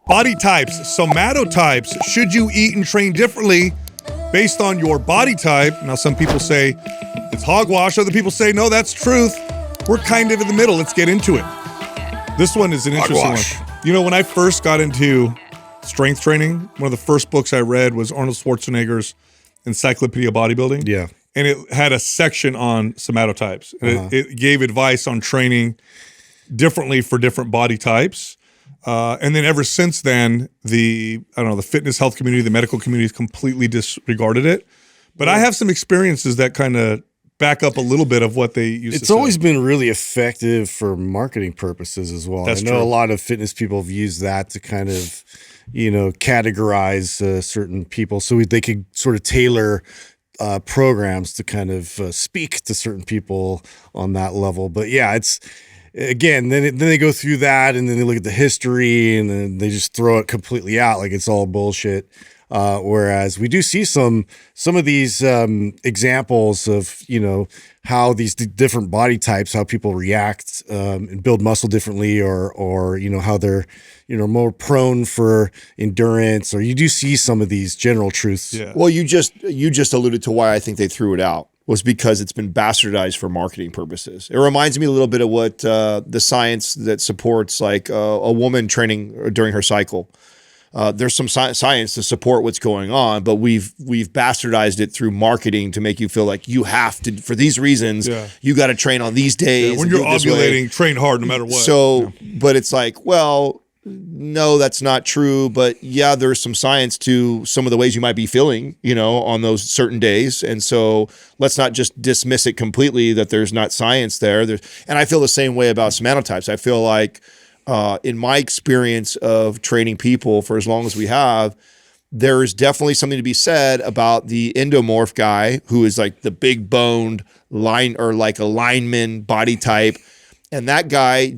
Body types, somatotypes. Should you eat and train differently based on your body type? Now, some people say it's hogwash. Other people say, no, that's truth. We're kind of in the middle. Let's get into it. This one is an interesting one. You know, when I first got into strength training, one of the first books I read was Arnold Schwarzenegger's Encyclopedia of Bodybuilding. Yeah. And it had a section on somatotypes. It gave advice on training differently for different body types. And then ever since then, the fitness health community, the medical community has completely disregarded it. But I have some experiences that kind of back up a little bit of what they used to say. It's always been really effective for marketing purposes as well. That's I know true. a lot of fitness people have used that to kind of, categorize certain people so they could sort of tailor programs to kind of speak to certain people on that level. But yeah, it's again, then they go through that and then they look at the history and then they just throw it completely out like it's all bullshit. Whereas we do see some of these examples of, how these different body types, how people react and build muscle differently or how they're, more prone for endurance, or you do see some of these general truths. Yeah. Well, you just alluded to why I think they threw it out was because it's been bastardized for marketing purposes. It reminds me a little bit of what the science that supports like a woman training during her cycle. There's some science to support what's going on, but we've bastardized it through marketing to make you feel like you have to, for these reasons, you got to train on these days. When you're ovulating, train hard no matter what. So, but it's like, well, no, that's not true. But yeah, there's some science to some of the ways you might be feeling, on those certain days. And so let's not just dismiss it completely that there's not science there. And I feel the same way about somatotypes. I feel like, in my experience of training people for as long as we have, there is definitely something to be said about the endomorph guy who is like the big boned line or like a lineman body type. And that guy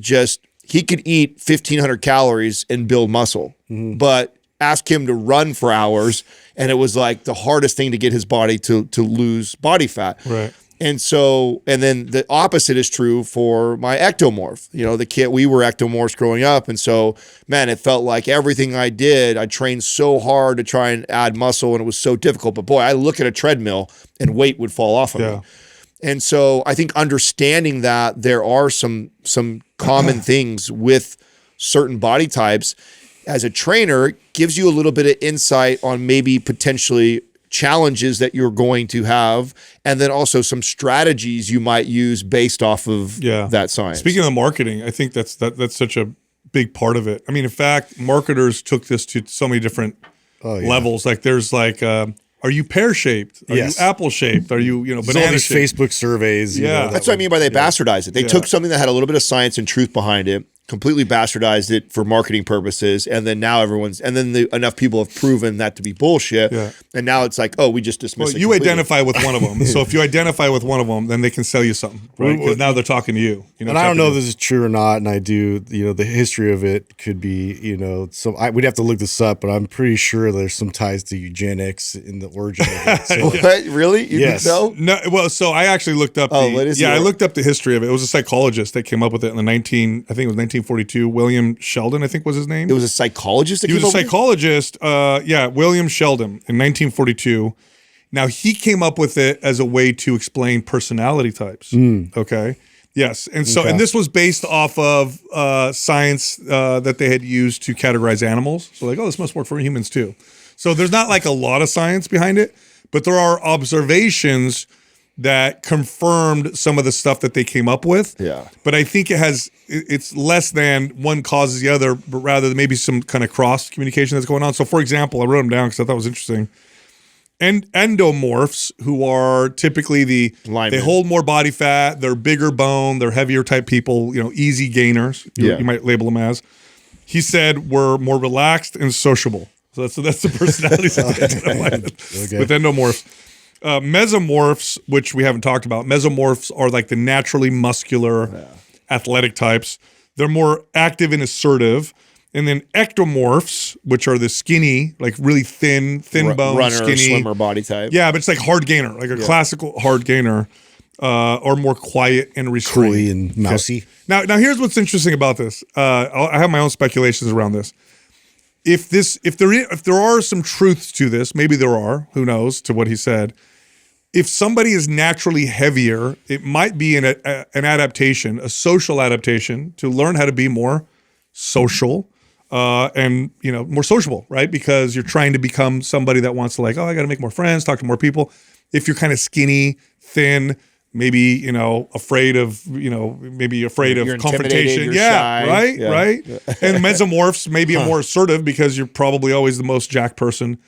he could eat 1,500 calories and build muscle, but ask him to run for hours. And it was like the hardest thing to get his body to lose body fat. Right. And then the opposite is true for my ectomorph. We were ectomorphs growing up. And so, man, it felt like everything I did, I trained so hard to try and add muscle and it was so difficult. But boy, I look at a treadmill and weight would fall off of me. And so I think understanding that there are some common things with certain body types as a trainer gives you a little bit of insight on maybe potentially challenges that you're going to have, and then also some strategies you might use based off of that science. Speaking of the marketing, I think that's such a big part of it. I mean, in fact, marketers took this to so many different levels. Like there's like, are you pear-shaped? Are you apple-shaped? Are you, banana-shaped? Facebook surveys. That's what I mean by they bastardized it. They took something that had a little bit of science and truth behind it, completely bastardized it for marketing purposes, and then now enough people have proven that to be bullshit, and now it's like, oh, we just dismiss it completely. Identify with one of them. So if you identify with one of them, then they can sell you something, right? Because now they're talking to you. And I don't know if this is true or not, and I do, the history of it could be, we'd have to look this up, but I'm pretty sure there's some ties to eugenics in the origin of it. So. What? Really? You think so? No. Well, so I actually looked up I looked up the history of it. It was a psychologist that came up with it in the 1942. William Sheldon, I think was his name. It was a psychologist? He was a psychologist. William Sheldon in 1942. Now, he came up with it as a way to explain personality types. Okay. Yes. And so, and this was based off of science that they had used to categorize animals. So like, this must work for humans too. So there's not like a lot of science behind it, but there are observations that confirmed some of the stuff that they came up with. Yeah. But I think it's less than one causes the other, but rather maybe some kind of cross communication that's going on. So for example, I wrote them down because I thought it was interesting. And endomorphs, who are typically they hold more body fat, they're bigger bone, they're heavier type people, easy gainers, you might label them as. He said were more relaxed and sociable. So that's the personalities that they identify with endomorphs. Mesomorphs, which we haven't talked about, mesomorphs are like the naturally muscular athletic types. They're more active and assertive. And then ectomorphs, which are the skinny, like really thin bone, runner, skinny, slimmer body type. Yeah, but it's like hard gainer, like a classical hard gainer, or more quiet and restrained. Curly and mousy. Okay. Now here's what's interesting about this. I have my own speculations around this. if there are some truths to this, maybe there are, who knows, to what he said. If somebody is naturally heavier, it might be an adaptation, a social adaptation to learn how to be more social and, more sociable, right? Because you're trying to become somebody that wants to I got to make more friends, talk to more people. If you're kind of skinny, thin, maybe, afraid of, maybe afraid of confrontation. Yeah, right, yeah. Right. Yeah. And mesomorphs may be more assertive because you're probably always the most jacked person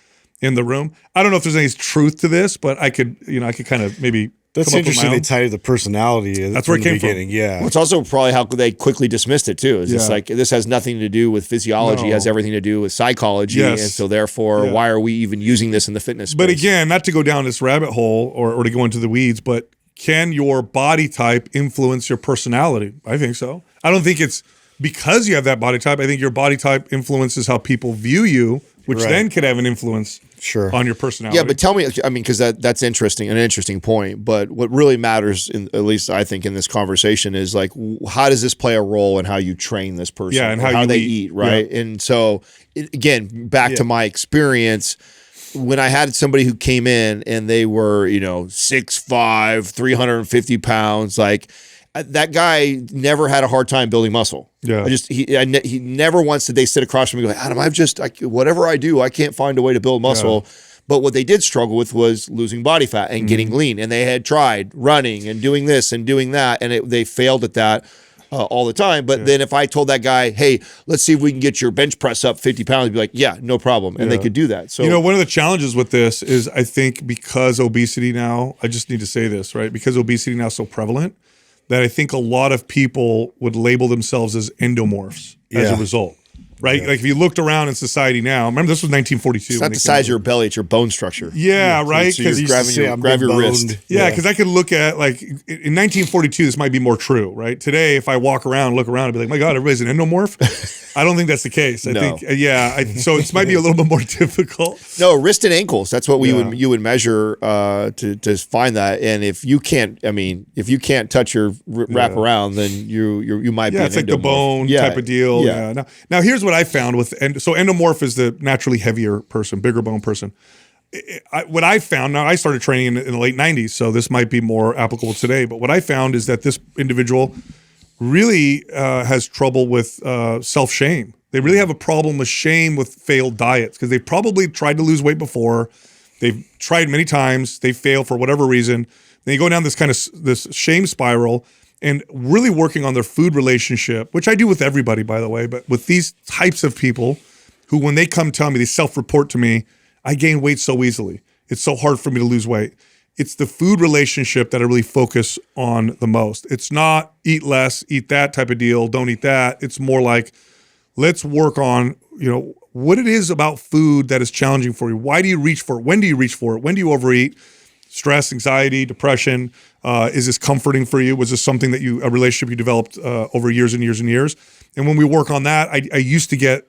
in the room. I don't know if there's any truth to this, but I could kind of maybe. That's interesting. They tie to the personality. That's where it came from. Yeah. Well, it's also probably how they quickly dismissed it too. It's just this has nothing to do with physiology. It has everything to do with psychology. Yes. And so therefore, why are we even using this in the fitness space? But again, not to go down this rabbit hole or to go into the weeds, but can your body type influence your personality? I think so. I don't think it's because you have that body type. I think your body type influences how people view you, which then could have an influence on your personality. Yeah, but tell me, because that's interesting, an interesting point. But what really matters, at least I think, in this conversation is how does this play a role in how you train this person? Yeah, and how they eat, right? Yeah. And so, again, back to my experience, when I had somebody who came in and they were, 6'5", 350 pounds, that guy never had a hard time building muscle. Yeah. He never once did they sit across from me and go, Adam, whatever I do, I can't find a way to build muscle. Yeah. But what they did struggle with was losing body fat and getting lean. And they had tried running and doing this and doing that. And they failed at that all the time. But then if I told that guy, hey, let's see if we can get your bench press up 50 pounds, he'd be like, yeah, no problem. And they could do that. So, one of the challenges with this is I think because obesity now, I just need to say this, right? Because obesity now is so prevalent, that I think a lot of people would label themselves as endomorphs as a result, right? Yeah. If you looked around in society now, remember this was 1942. It's not the size of your belly, it's your bone structure. Yeah, right? Because you grab your wrist. Yeah, because I could look at, in 1942, this might be more true, right? Today, if I look around, I'd be like, my God, everybody's an endomorph. I don't think that's the case. I think, so it might be a little bit more difficult. No, wrist and ankles. That's what you would measure to find that. And if you can't, if you can't touch your wrap around, then you might be an it's like the bone type of deal. Yeah. Now here's what I found with endomorph is the naturally heavier person, bigger bone person. What I found, now I started training in the late 90s, so this might be more applicable today. But what I found is that this individual really has trouble with self-shame. They really have a problem with shame with failed diets because they've probably tried to lose weight before. They've tried many times. They fail for whatever reason. They go down this shame spiral and really working on their food relationship, which I do with everybody, by the way, but with these types of people who, when they come tell me, they self-report to me, I gain weight so easily. It's so hard for me to lose weight. It's the food relationship that I really focus on the most. It's not eat less, eat that type of deal, don't eat that. It's more like, let's work on, what it is about food that is challenging for you. Why do you reach for it? When do you reach for it? When do you overeat? Stress, anxiety, depression. Is this comforting for you? Was this something that a relationship you developed over years and years and years? And when we work on that, I used to get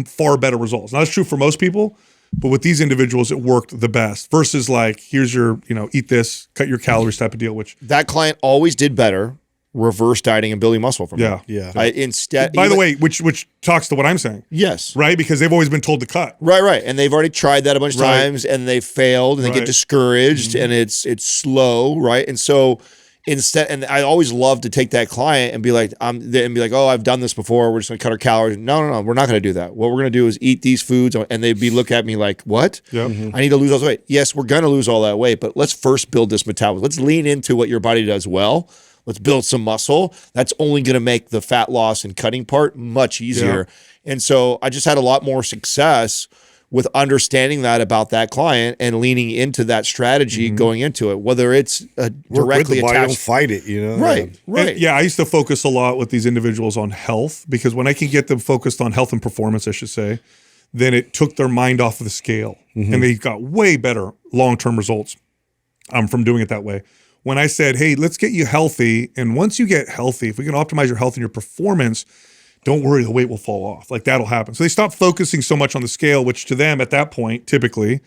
far better results. Now, that's true for most people, but with these individuals, it worked the best versus here's your, eat this, cut your calories type of deal, which that client always did better reverse dieting and building muscle from him. Yeah. By the way, which talks to what I'm saying. Yes. Right? Because they've always been told to cut. Right. And they've already tried that a bunch of times and they failed and they get discouraged and it's slow, right? And so and I always love to take that client and be like, oh, I've done this before. We're just going to cut our calories. No, we're not going to do that. What we're going to do is eat these foods, and they'd be look at me like, what? Yep. I need to lose all that weight. Yes, we're going to lose all that weight, but let's first build this metabolism. Let's lean into what your body does well. Let's build some muscle. That's only going to make the fat loss and cutting part much easier. Yeah. And so I just had a lot more success with understanding that about that client and leaning into that strategy going into it, whether it's directly attached. Don't fight it, Right. And, I used to focus a lot with these individuals on health because when I can get them focused on health and performance, I should say, then it took their mind off of the scale and they got way better long-term results from doing it that way. When I said, hey, let's get you healthy, and once you get healthy, if we can optimize your health and your performance, don't worry, the weight will fall off. That'll happen. So they stop focusing so much on the scale, which to them at that point, typically,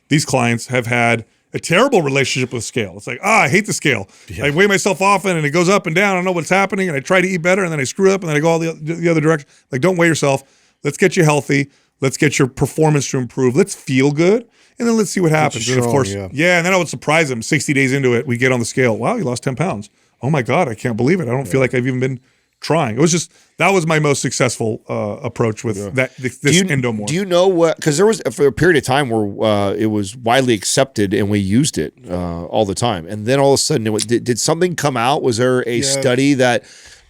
these clients have had a terrible relationship with scale. It's like, I hate the scale. Yeah. I weigh myself often and it goes up and down. I don't know what's happening. And I try to eat better and then I screw up and then I go all the other direction. Don't weigh yourself. Let's get you healthy. Let's get your performance to improve. Let's feel good. And then let's see what happens. And of course, and then I would surprise them. 60 days into it, we get on the scale. Wow, you lost 10 pounds. Oh my God, I can't believe it. I don't feel like I've even been trying. It was just, that was my most successful approach with this endomorph. Do you know what, because there was for a period of time where it was widely accepted and we used it all the time. And then all of a sudden, did something come out? Was there a study that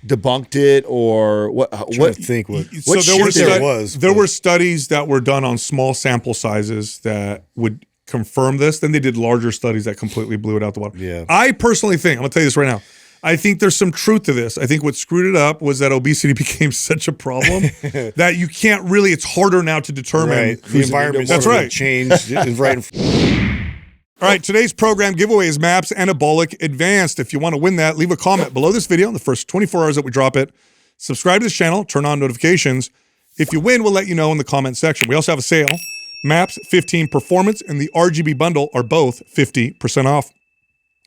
debunked it, or what? There were studies that were done on small sample sizes that would confirm this. Then they did larger studies that completely blew it out the water. Yeah. I personally think, I'm gonna tell you this right now, I think there's some truth to this. I think what screwed it up was that obesity became such a problem that you can't really, it's harder now to determine the environment. That's right. Changed right. All right, today's program giveaway is MAPS Anabolic Advanced. If you want to win that, leave a comment below this video in the first 24 hours that we drop it. Subscribe to this channel, turn on notifications. If you win, we'll let you know in the comment section. We also have a sale. MAPS 15 Performance and the RGB bundle are both 50% off.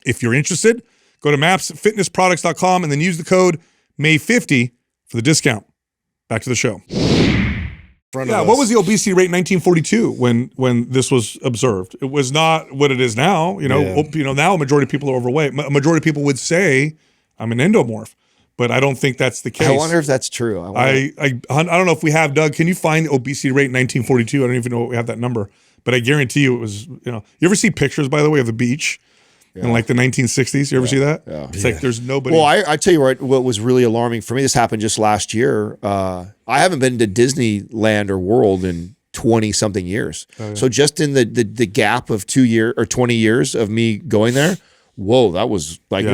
If you're interested, go to mapsfitnessproducts.com and then use the code MAY50 for the discount. Back to the show. What was the obesity rate in 1942 when this was observed? It was not what it is now. Now a majority of people are overweight. A majority of people would say, I'm an endomorph, but I don't think that's the case. I wonder if that's true. I don't know if we have, Doug, can you find the obesity rate in 1942? I don't even know if we have that number, but I guarantee you it was, you ever see pictures, by the way, of the beach? In like the 1960s, you ever see that? Yeah. It's like there's nobody. Well, I tell you what was really alarming for me, this happened just last year. I haven't been to Disneyland or World in 20-something years. Oh, yeah. So just in the gap of 2 years or 20 years of me going there, whoa, that was like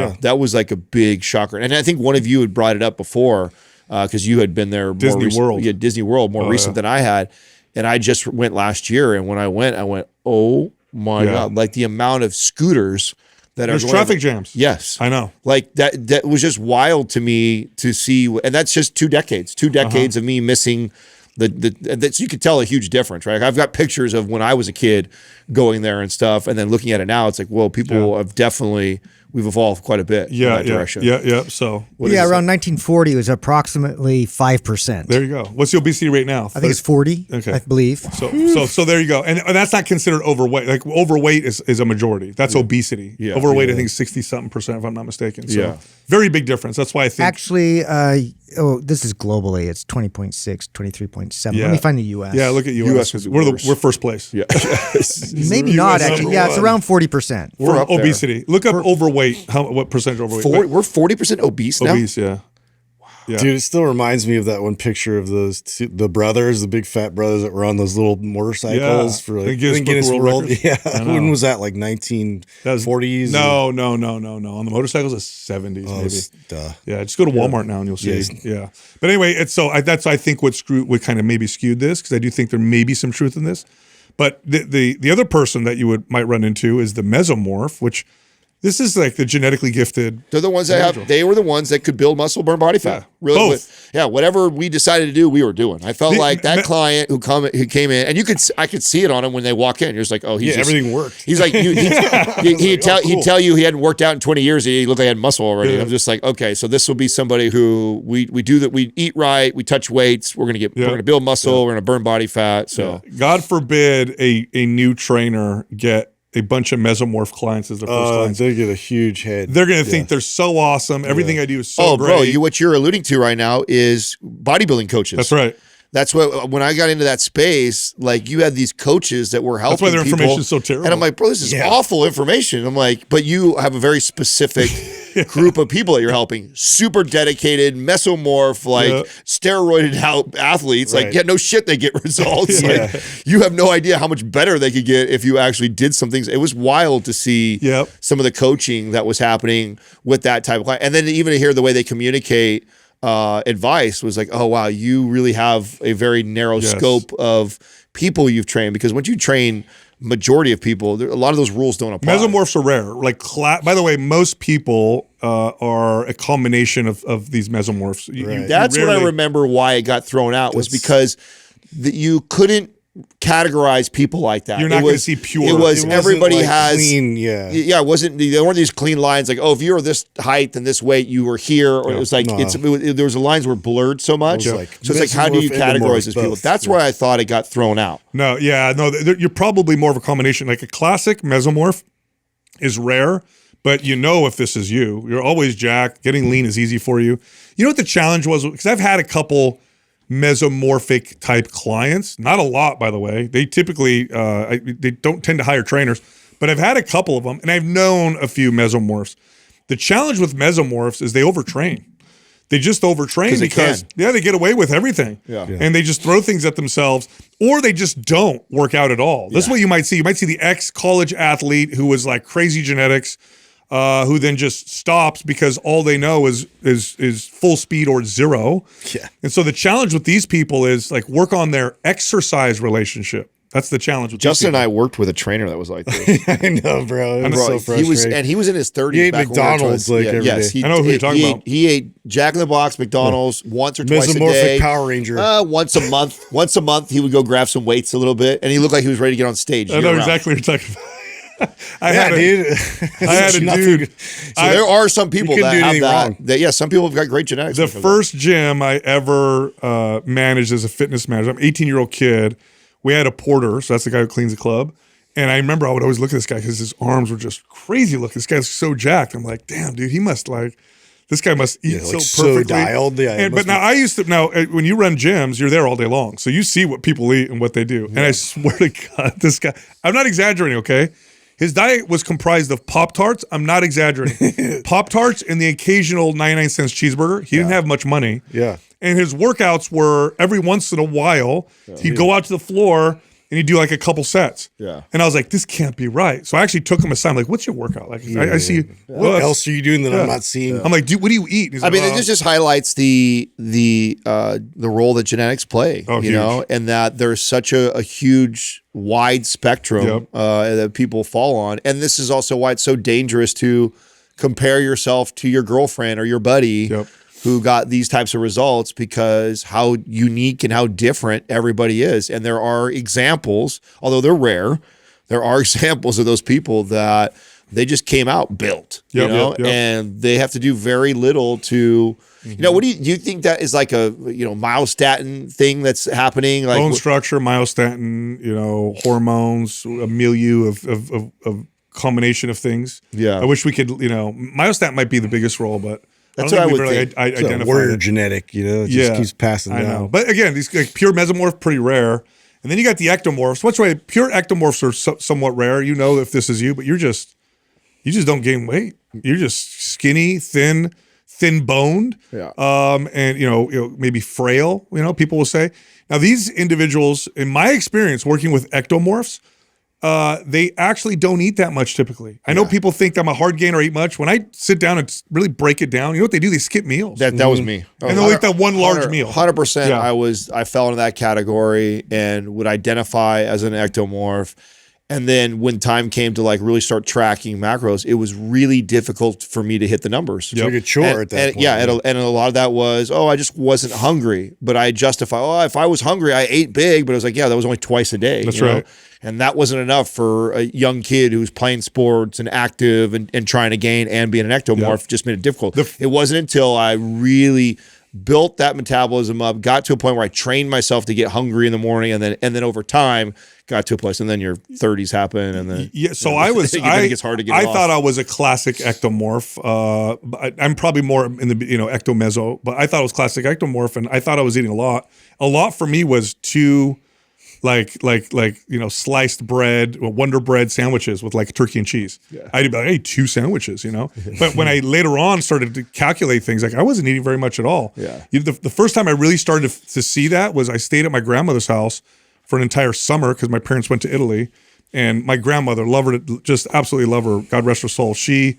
a big shocker. And I think one of you had brought it up before because you had been there Disney World more recent than I had. And I just went last year, and when I went, oh my God, like the amount of scooters there's traffic jams. Yes. I know. Like that was just wild to me to see. And that's just 2 decades of me missing so you could tell a huge difference, right? I've got pictures of when I was a kid going there and stuff. And then looking at it now, it's like, well, people have we've evolved quite a bit in that direction. Yeah. So around 1940 it was approximately 5%. There you go. What's the obesity rate now? I think it's 40. Okay. I believe. So there you go. And that's not considered overweight. Like overweight is a majority. That's obesity. Yeah. Overweight, I think 60-something% if I'm not mistaken. So very big difference. That's why I think actually this is globally. It's 20.6, 23.7. Let me find the US. Yeah, look at US. We're first place. Yeah. Maybe not actually. Yeah, it's around 40%. We're up obesity. Look up overweight. What percentage overweight? We're 40% obese now? Obese, yeah. Dude, it still reminds me of that one picture of the brothers, the big fat brothers that were on those little motorcycles for like Guinness World. Yeah. When was that? Like 1940s? No. On the motorcycles, it's 70s maybe. Yeah, just go to Walmart now and you'll see. Yeah. But anyway, that's I think what kind of maybe skewed this, because I do think there may be some truth in this. But the other person that you might run into is the mesomorph, which this is like the genetically gifted. They're the ones they were the ones that could build muscle, burn body fat. Yeah, really, both. Whatever we decided to do, we were doing. I felt like that client who came in, and I could see it on him when they walk in. You're just like, oh, everything worked. He's like, he'd tell you he hadn't worked out in 20 years. He looked like he had muscle already. Yeah. I'm just like, okay, so this will be somebody who we do that. We eat right, we touch weights, we're gonna build muscle, we're gonna burn body fat. So God forbid a new trainer get a bunch of mesomorph clients as their first clients. They get a huge head. They're going to think they're so awesome. Everything I do is so great. Oh, bro, what you're alluding to right now is bodybuilding coaches. That's right. That's what, when I got into that space, like you had these coaches that were helping people. That's why their information is so terrible. And I'm like, bro, this is awful information. I'm like, but you have a very specific group of people that you're helping. Super dedicated, mesomorph, steroided out athletes. Right. Like, no shit, they get results. Like, you have no idea how much better they could get if you actually did some things. It was wild to see some of the coaching that was happening with that type of client. And then even to hear the way they communicate advice was like, oh wow, you really have a very narrow scope of people you've trained, because once you train majority of people, a lot of those rules don't apply. Mesomorphs are rare. Like, by the way, most people are a combination of these mesomorphs. That's what I remember why it got thrown out was because you couldn't categorize people like that. You're not going to see pure. It was everybody has clean, yeah. It wasn't. There weren't these clean lines like, oh, if you're this height and this weight, you were here. Or it was like there was the lines were blurred so much. So it's like, how do you categorize these people? That's where I thought it got thrown out. No, you're probably more of a combination. Like a classic mesomorph is rare, but you know if this is you. You're always jacked. Getting lean is easy for you. You know what the challenge was? Because I've had a couple mesomorphic type clients. Not a lot, by the way. They typically they don't tend to hire trainers, but I've had a couple of them, and I've known a few mesomorphs. The challenge with mesomorphs is they overtrain. They just overtrain because they get away with everything. And they just throw things at themselves, or they just don't work out at all. This is what you might see. You might see the ex-college athlete who was like crazy genetics, who then just stops because all they know is full speed or zero. And so the challenge with these people is like work on their exercise relationship. That's the challenge with Justin and I worked with a trainer that was like this. I know, bro. It was so frustrating. He was in his 30s. He ate McDonald's like every day. I know who you're talking about. He ate Jack in the Box, McDonald's once or twice a day. Mesomorphic Power Ranger. Once a month. Once a month, he would go grab some weights a little bit, and he looked like he was ready to get on stage. I know exactly what you're talking about. I had a dude. So there are some people that have that. Some people have got great genetics. The first gym I ever managed as a fitness manager, I'm an 18-year-old kid. We had a porter, so that's the guy who cleans the club. And I remember I would always look at this guy because his arms were just crazy looking. This guy's so jacked. I'm like, damn, dude, this guy must eat so perfectly. So dialed. But now when you run gyms, you're there all day long. So you see what people eat and what they do. And I swear to God, this guy, I'm not exaggerating, okay? His diet was comprised of Pop-Tarts. I'm not exaggerating. Pop-Tarts and the occasional 99-cent cheeseburger. He didn't have much money. And his workouts were every once in a while, he'd go out to the floor and he'd do like a couple sets. And I was like, this can't be right. So I actually took him aside. I'm like, what's your workout? Like, I see. What else are you doing that I'm not seeing? I'm like, dude, what do you eat? He's I like, mean, it just highlights the role that genetics play, you know, and that there's such a huge, wide spectrum that people fall on. And this is also why it's so dangerous to compare yourself to your girlfriend or your buddy who got these types of results, because how unique and how different everybody is. And there are examples, although they're rare, there are examples of those people that they just came out built, you know, and they have to do very little to, you know, what do you think that is like a, myostatin thing that's happening? Like bone structure, myostatin, hormones, a milieu of combination of things. I wish we could, myostatin might be the biggest role, but that's what I would think. It's a warrior genetic, it just keeps passing down. I know. But again, these like pure mesomorphs, pretty rare. And then you got the ectomorphs. What's right? Pure ectomorphs are somewhat rare. You know if this is you, but you just don't gain weight. You're just skinny, thin boned, and maybe frail. People will say. Now these individuals, in my experience working with ectomorphs, they actually don't eat that much typically. I know people think I'm a hard gainer or eat much. When I sit down and really break it down, you know what they do? They skip meals. That was me. And they'll eat that one large meal. 100%. I fell into that category and would identify as an ectomorph. And then when time came to like really start tracking macros, it was really difficult for me to hit the numbers. It's like a chore at that point. And a lot of that was, I just wasn't hungry. But I justify, if I was hungry, I ate big. But it was like, that was only twice a day. That's right. And that wasn't enough for a young kid who's playing sports and active and trying to gain and being an ectomorph. Just made it difficult. It wasn't until I really built that metabolism up, got to a point where I trained myself to get hungry in the morning, and then over time got to a place, and then your 30s happen, and then it gets hard to get I thought I was a classic ectomorph. I'm probably more in the ectomeso, but I thought I was classic ectomorph, and I thought I was eating a lot. A lot for me was two sliced bread, Wonder Bread sandwiches with like turkey and cheese. I ate 2 sandwiches, But when I later on started to calculate things, like I wasn't eating very much at all. The first time I really started to see that was I stayed at my grandmother's house for an entire summer because my parents went to Italy, and my grandmother, just absolutely love her. God rest her soul. She's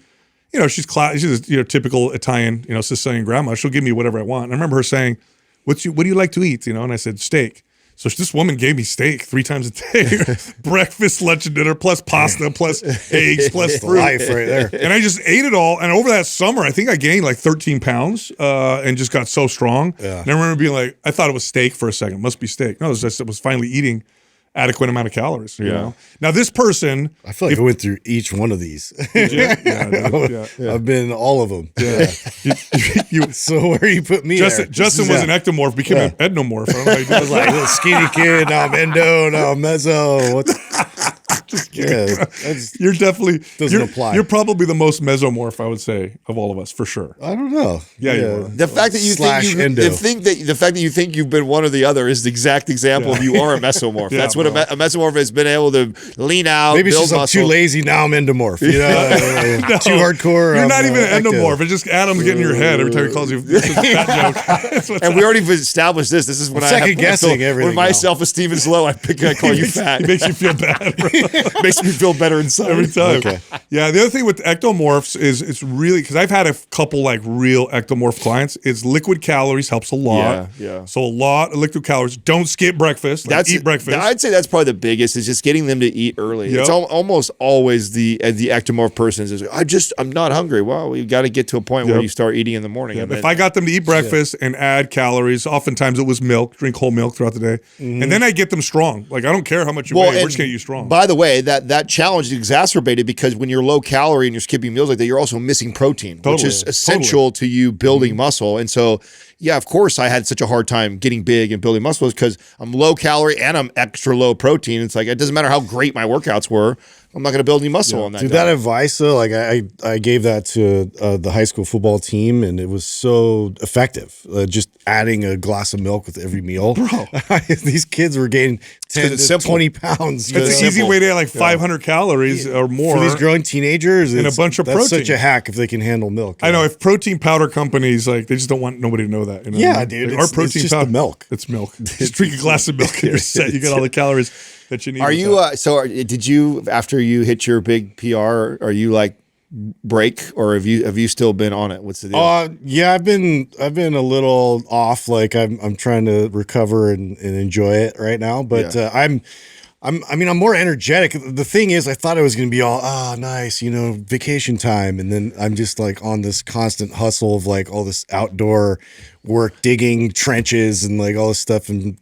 a typical Italian, Sicilian grandma. She'll give me whatever I want. And I remember her saying, what do you like to eat? And I said, steak. So this woman gave me steak 3 times a day, breakfast, lunch, and dinner, plus pasta, plus eggs, plus fruit. Life right there. And I just ate it all. And over that summer, I think I gained like 13 pounds and just got so strong. And I remember being like, I thought it was steak for a second. Must be steak. No, it was finally eating adequate amount of calories. You know? Now this person, I feel like I went through each one of these. I've been all of them. Yeah. So where you put me? Justin was an ectomorph, became an endomorph. I don't know how you I was like a little skinny kid. Now I'm endo. Now I'm meso. What's Just kidding. You're definitely doesn't apply. You're probably the most mesomorph, I would say, of all of us, for sure. I don't know. Yeah. You are. The fact that you the fact that you think you've been one or the other is the exact example of you are a mesomorph. That's what a mesomorph has been able to lean out. Maybe it's build just I'm muscle. too lazy. Now I'm endomorph. You know, No, too hardcore. You're I'm, not even an ecto. endomorph. It's just Adam's getting in your head every time he calls you. This is a fat joke. That's what's And we already established this. This is when second guessing everything when my now. self-esteem is low. I call you fat. It makes you feel bad. Makes me feel better inside Every time. Okay. Yeah, the other thing with ectomorphs is it's really, because I've had a couple like real ectomorph clients, is liquid calories helps a lot. Yeah. So a lot of liquid calories. Don't skip breakfast. Like eat breakfast. I'd say that's probably the biggest, is just getting them to eat early. Yep. It's almost always the ectomorph person is I'm not hungry. Well, you got to get to a point where you start eating in the morning. If I got them to eat breakfast and add calories, oftentimes it was milk, drink whole milk throughout the day. And then I get them strong. Like I don't care how much you weigh, we're just getting you strong. By the way, that challenge is exacerbated because when you're low calorie and you're skipping meals like that, you're also missing protein, which is essential to you building muscle. And so, yeah, of course, I had such a hard time getting big and building muscles because I'm low calorie and I'm extra low protein. It's like, it doesn't matter how great my workouts were. I'm not going to build any muscle on that. Dude, that advice though, like I gave that to the high school football team, and it was so effective. Just adding a glass of milk with every meal. Bro, these kids were gaining 10 to 20 pounds. That's an easy way to get like 500 calories or more. For these growing teenagers, and a bunch of protein. That's such a hack if they can handle milk. I know, if protein powder companies, like, they just don't want nobody to know that. You know? Yeah, dude. Like, our protein just powder, the milk. It's milk. Just drink a glass of milk and you're set. You get all the calories that you need. Are you did you, after you hit your big PR, are you like break, or have you still been on it? What's the deal? Yeah, I've been a little off. Like I'm trying to recover and enjoy it right now, but I'm more energetic. The thing is, I thought I was going to be all, nice, vacation time. And then I'm just like on this constant hustle of like all this outdoor work, digging trenches and like all this stuff on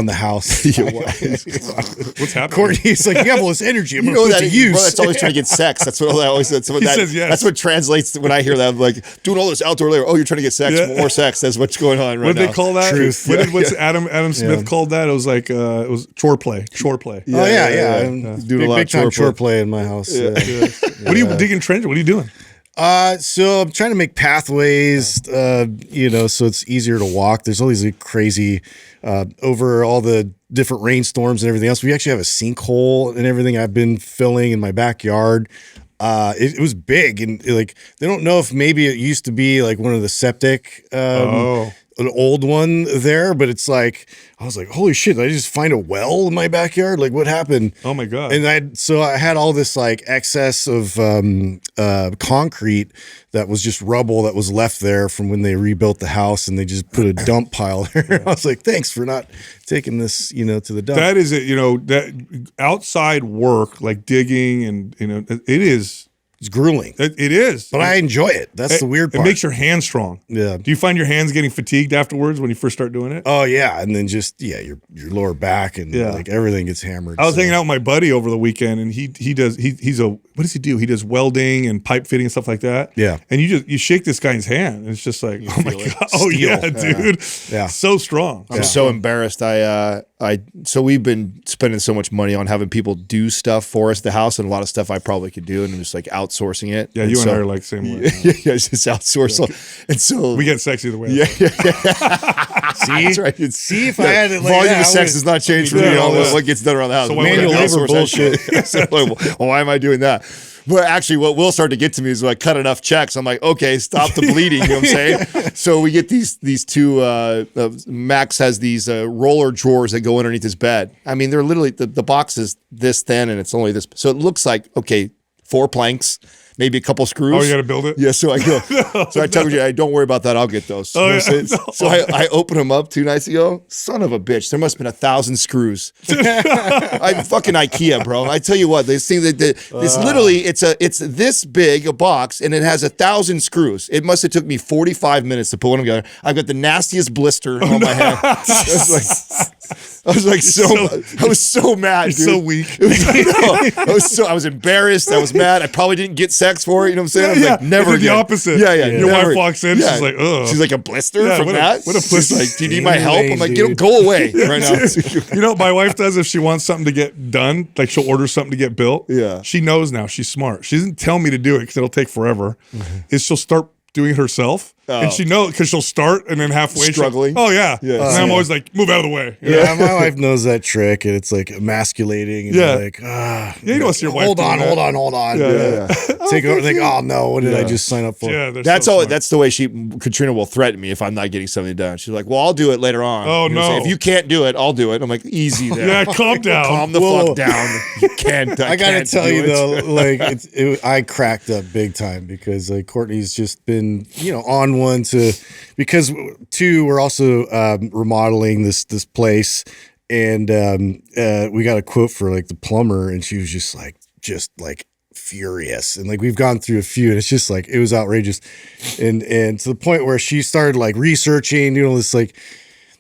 the house. What's happening? Courtney's like, you have all this energy. I'm going to put it to use. Bro, that's always trying to get sex. That's what I always said. Says yes. That's what translates when I hear that. I'm like, doing all this outdoor labor. Oh, you're trying to get sex, more sex. That's what's going on right now. What did they call that? Truth. What's Adam Smith called that? It was like, it was chore play. Chore play. Yeah. Doing a lot big time of chore play in my house. What are you digging trenches? What are you doing? So I'm trying to make pathways, so it's easier to walk. There's all these like crazy, over all the different rainstorms and everything else. We actually have a sinkhole and everything I've been filling in my backyard. It was big, and like, they don't know if maybe it used to be like one of the septic, an old one there, but it's like, I was like, holy shit, did I just find a well in my backyard? Like, what happened? Oh my God. And I had all this like excess of concrete that was just rubble that was left there from when they rebuilt the house, and they just put a dump pile there. I was like, thanks for not taking this, to the dump. That is it, that outside work, like digging and, it is. It's grueling. It is. But I enjoy it. That's the weird part. It makes your hands strong. Yeah. Do you find your hands getting fatigued afterwards when you first start doing it? Oh yeah, and then just your lower back and like everything gets hammered. I was hanging out with my buddy over the weekend, and he's what does he do? He does welding and pipe fitting and stuff like that. Yeah. And you shake this guy's hand, and it's just like, oh my God. Oh yeah, dude. Yeah. So strong. I'm so embarrassed. So we've been spending so much money on having people do stuff for us, the house, and a lot of stuff I probably could do, and I'm just like outsourcing it. Yeah, you and I are like same way. Yeah, it's just outsource. And so we get sexy the way. Yeah. See, that's right. See if I had it like volume that, of sex does not change for me. What gets done around the house. So manual labor bullshit. Why am I doing that? But actually, what will start to get to me is when I cut enough checks, I'm like, okay, stop the bleeding. You know what I'm saying? So we get these two. Max has these roller drawers that go underneath his bed. I mean, they're literally the box is this thin, and it's only this. So it looks like 4 planks. Maybe a couple screws. Oh, you got to build it? Yeah, so I go. So I tell you, don't worry about that. I'll get those. Oh, yeah. So I open them up 2 nights ago. Son of a bitch. There must have been 1,000 screws. I'm fucking IKEA, bro. I tell you what, this thing it's literally, it's this big a box, and it has 1,000 screws. It must have took me 45 minutes to pull them together. I've got the nastiest blister on my hand. I was like, I was so mad, dude. so weak. I was embarrassed. I was mad. I probably didn't get sex for it. You know what I'm saying? I was like, never And then again. the opposite. Yeah. Your never. wife walks in. She's like, ugh. She's like, a blister from what that? What a She's pussy. like, do you need my help? I'm like, Dude. go away right now. You know what my wife does if she wants something to get done? Like she'll order something to get built. Yeah. She knows now. She's smart. She doesn't tell me to do it because it'll take forever. Mm-hmm. Is she'll start doing it herself. And she knows because she'll start and then halfway Struggling. Oh, yeah. Yeah. And I'm always like, move out of the way. Yeah, my wife knows that trick, and it's like emasculating. And Yeah. you're like, You don't want to see your wife hold doing on, that. hold on. Yeah. Take over. Think, oh no, what did I just sign up for? Yeah, they're That's so all. smart. That's the way Katrina will threaten me if I'm not getting something done. She's like, "Well, I'll do it later on." Oh, You know what I'm saying? no. If you can't do it, I'll do it. I'm like, easy there. Yeah, calm down. Calm the Whoa. fuck down. You can't. I gotta can't tell do you it. though, like I cracked up big time because Courtney's just been, on one to, because two, we're also remodeling this place, and we got a quote for like the plumber, and she was just like furious, and like we've gone through a few, and it's just like it was outrageous, and to the point where she started like researching, this like.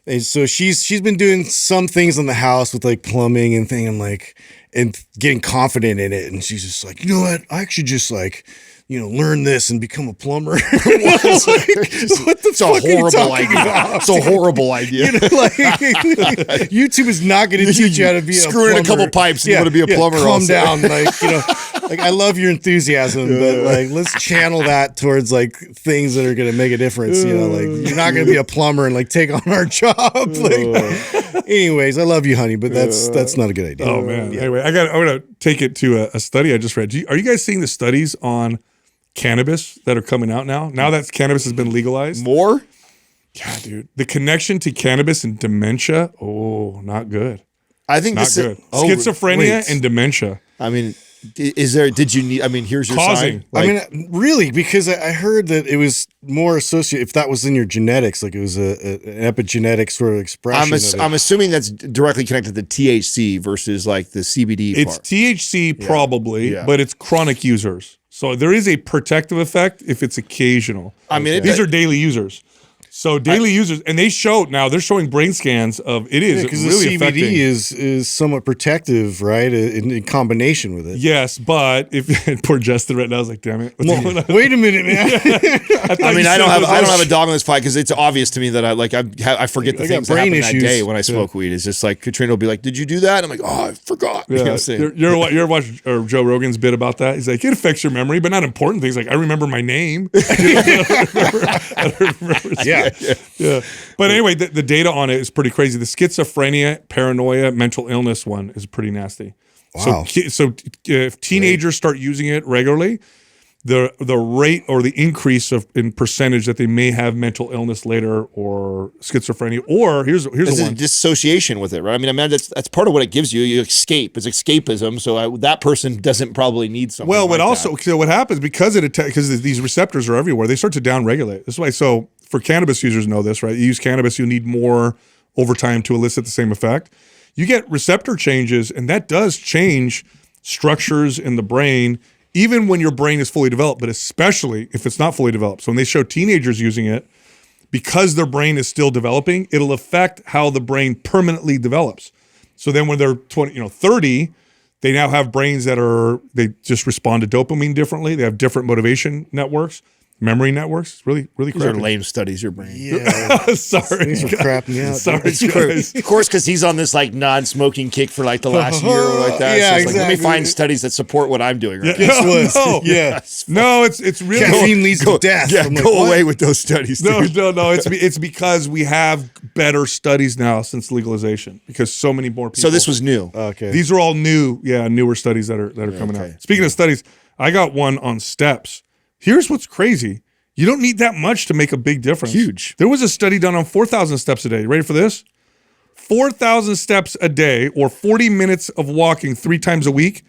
And so she's been doing some things on the house with like plumbing and thing, and getting confident in it. And she's just like, you know what? I actually just learn this and become a plumber. What the It's a horrible idea. It's a horrible idea. YouTube is not going to teach you how to be Screw a in plumber. a couple pipes and you want to be a plumber. Calm also. down, like I love your enthusiasm, but like let's channel that towards like things that are going to make a difference. Like you're not going to be a plumber and like take on our job. Anyways, I love you, honey, but that's not a good idea. Oh, man. Anyway, I'm going to take it to a study I just read. Are you guys seeing the studies on cannabis that are coming out now? Now that cannabis has been legalized? More? Yeah, dude. The connection to cannabis and dementia, not good. I think Not this good. is Schizophrenia wait. and dementia. I mean, here's your Causing. sign. Like, I mean, really, because I heard that it was more associated, if that was in your genetics, like it was an epigenetic sort of expression. I'm assuming that's directly connected to THC versus like the CBD It's part. THC probably, Yeah. but it's chronic users. So there is a protective effect if it's occasional. I mean, These are daily users. So daily users, and they're showing brain scans of it is because really the CBD affecting. is somewhat protective, right? In combination with it. Yes, but if poor Justin right now is like, damn it. What's going on? Wait a minute, man. I mean, I don't have a dog in this fight because it's obvious to me that I forget the I got things that brain happen that issues. day when I smoke weed. It's just like Katrina will be like, "Did you do that?" I'm like, "Oh, I forgot." You know what I'm saying? You're watching Joe Rogan's bit about that. He's like, it affects your memory, but not important things. Like I remember my name. I don't remember. Yeah. But anyway, the data on it is pretty crazy. The schizophrenia, paranoia, mental illness one is pretty nasty. Wow. So if teenagers start using it regularly, the rate or the increase in percentage that they may have mental illness later or schizophrenia, or here's There's the a one. dissociation with it, right? I mean, that's part of what it gives you. You escape. It's escapism. So that person doesn't probably need something. Well, like that. so what happens because these receptors are everywhere, they start to downregulate. This is why. So for cannabis users know this, right? You use cannabis, you need more over time to elicit the same effect. You get receptor changes, and that does change structures in the brain, even when your brain is fully developed, but especially if it's not fully developed. So when they show teenagers using it, because their brain is still developing, it'll affect how the brain permanently develops. So then when they're 30, they now have brains they just respond to dopamine differently. They have different motivation networks, memory networks. It's really, really These are crappy. lame studies. Your brain. Yeah. Sorry, Things are crapping me out. Sorry, guys. Of course, because he's on this like non-smoking kick for like the last year or like that. Yeah, so it's like, let me exactly. find studies that support what I'm doing right now. Guess what? No. Yeah. No, it's really Caffeine leads to death. Yeah, I'm like, go what? away with those studies. No. Dude. It's because we have better studies now since legalization because so many more people. So this was new. Okay. These are all newer studies that are coming out. Speaking of studies, I got one on steps. Here's what's crazy. You don't need that much to make a big difference. Huge. There was a study done on 4,000 steps a day. You ready for this? 4,000 steps a day or 40 minutes of walking 3 times a week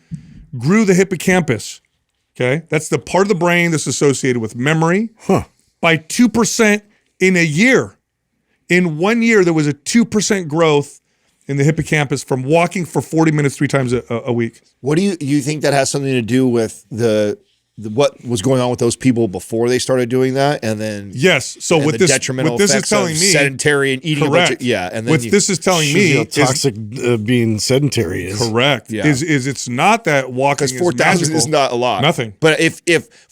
grew the hippocampus. Okay? That's the part of the brain that's associated with memory by 2% in a year. In 1 year, there was a 2% growth in the hippocampus from walking for 40 minutes 3 times a week. What do you think that has something to do with the what was going on with those people before they started doing that, and then yes. So and what the this detrimental what this is effects telling of me, sedentary and eating. correct. And then what this is telling Shows me you how is toxic being sedentary is. correct. Yeah. Is it's not that walking because is 4,000 magical. is not a lot. Nothing. But if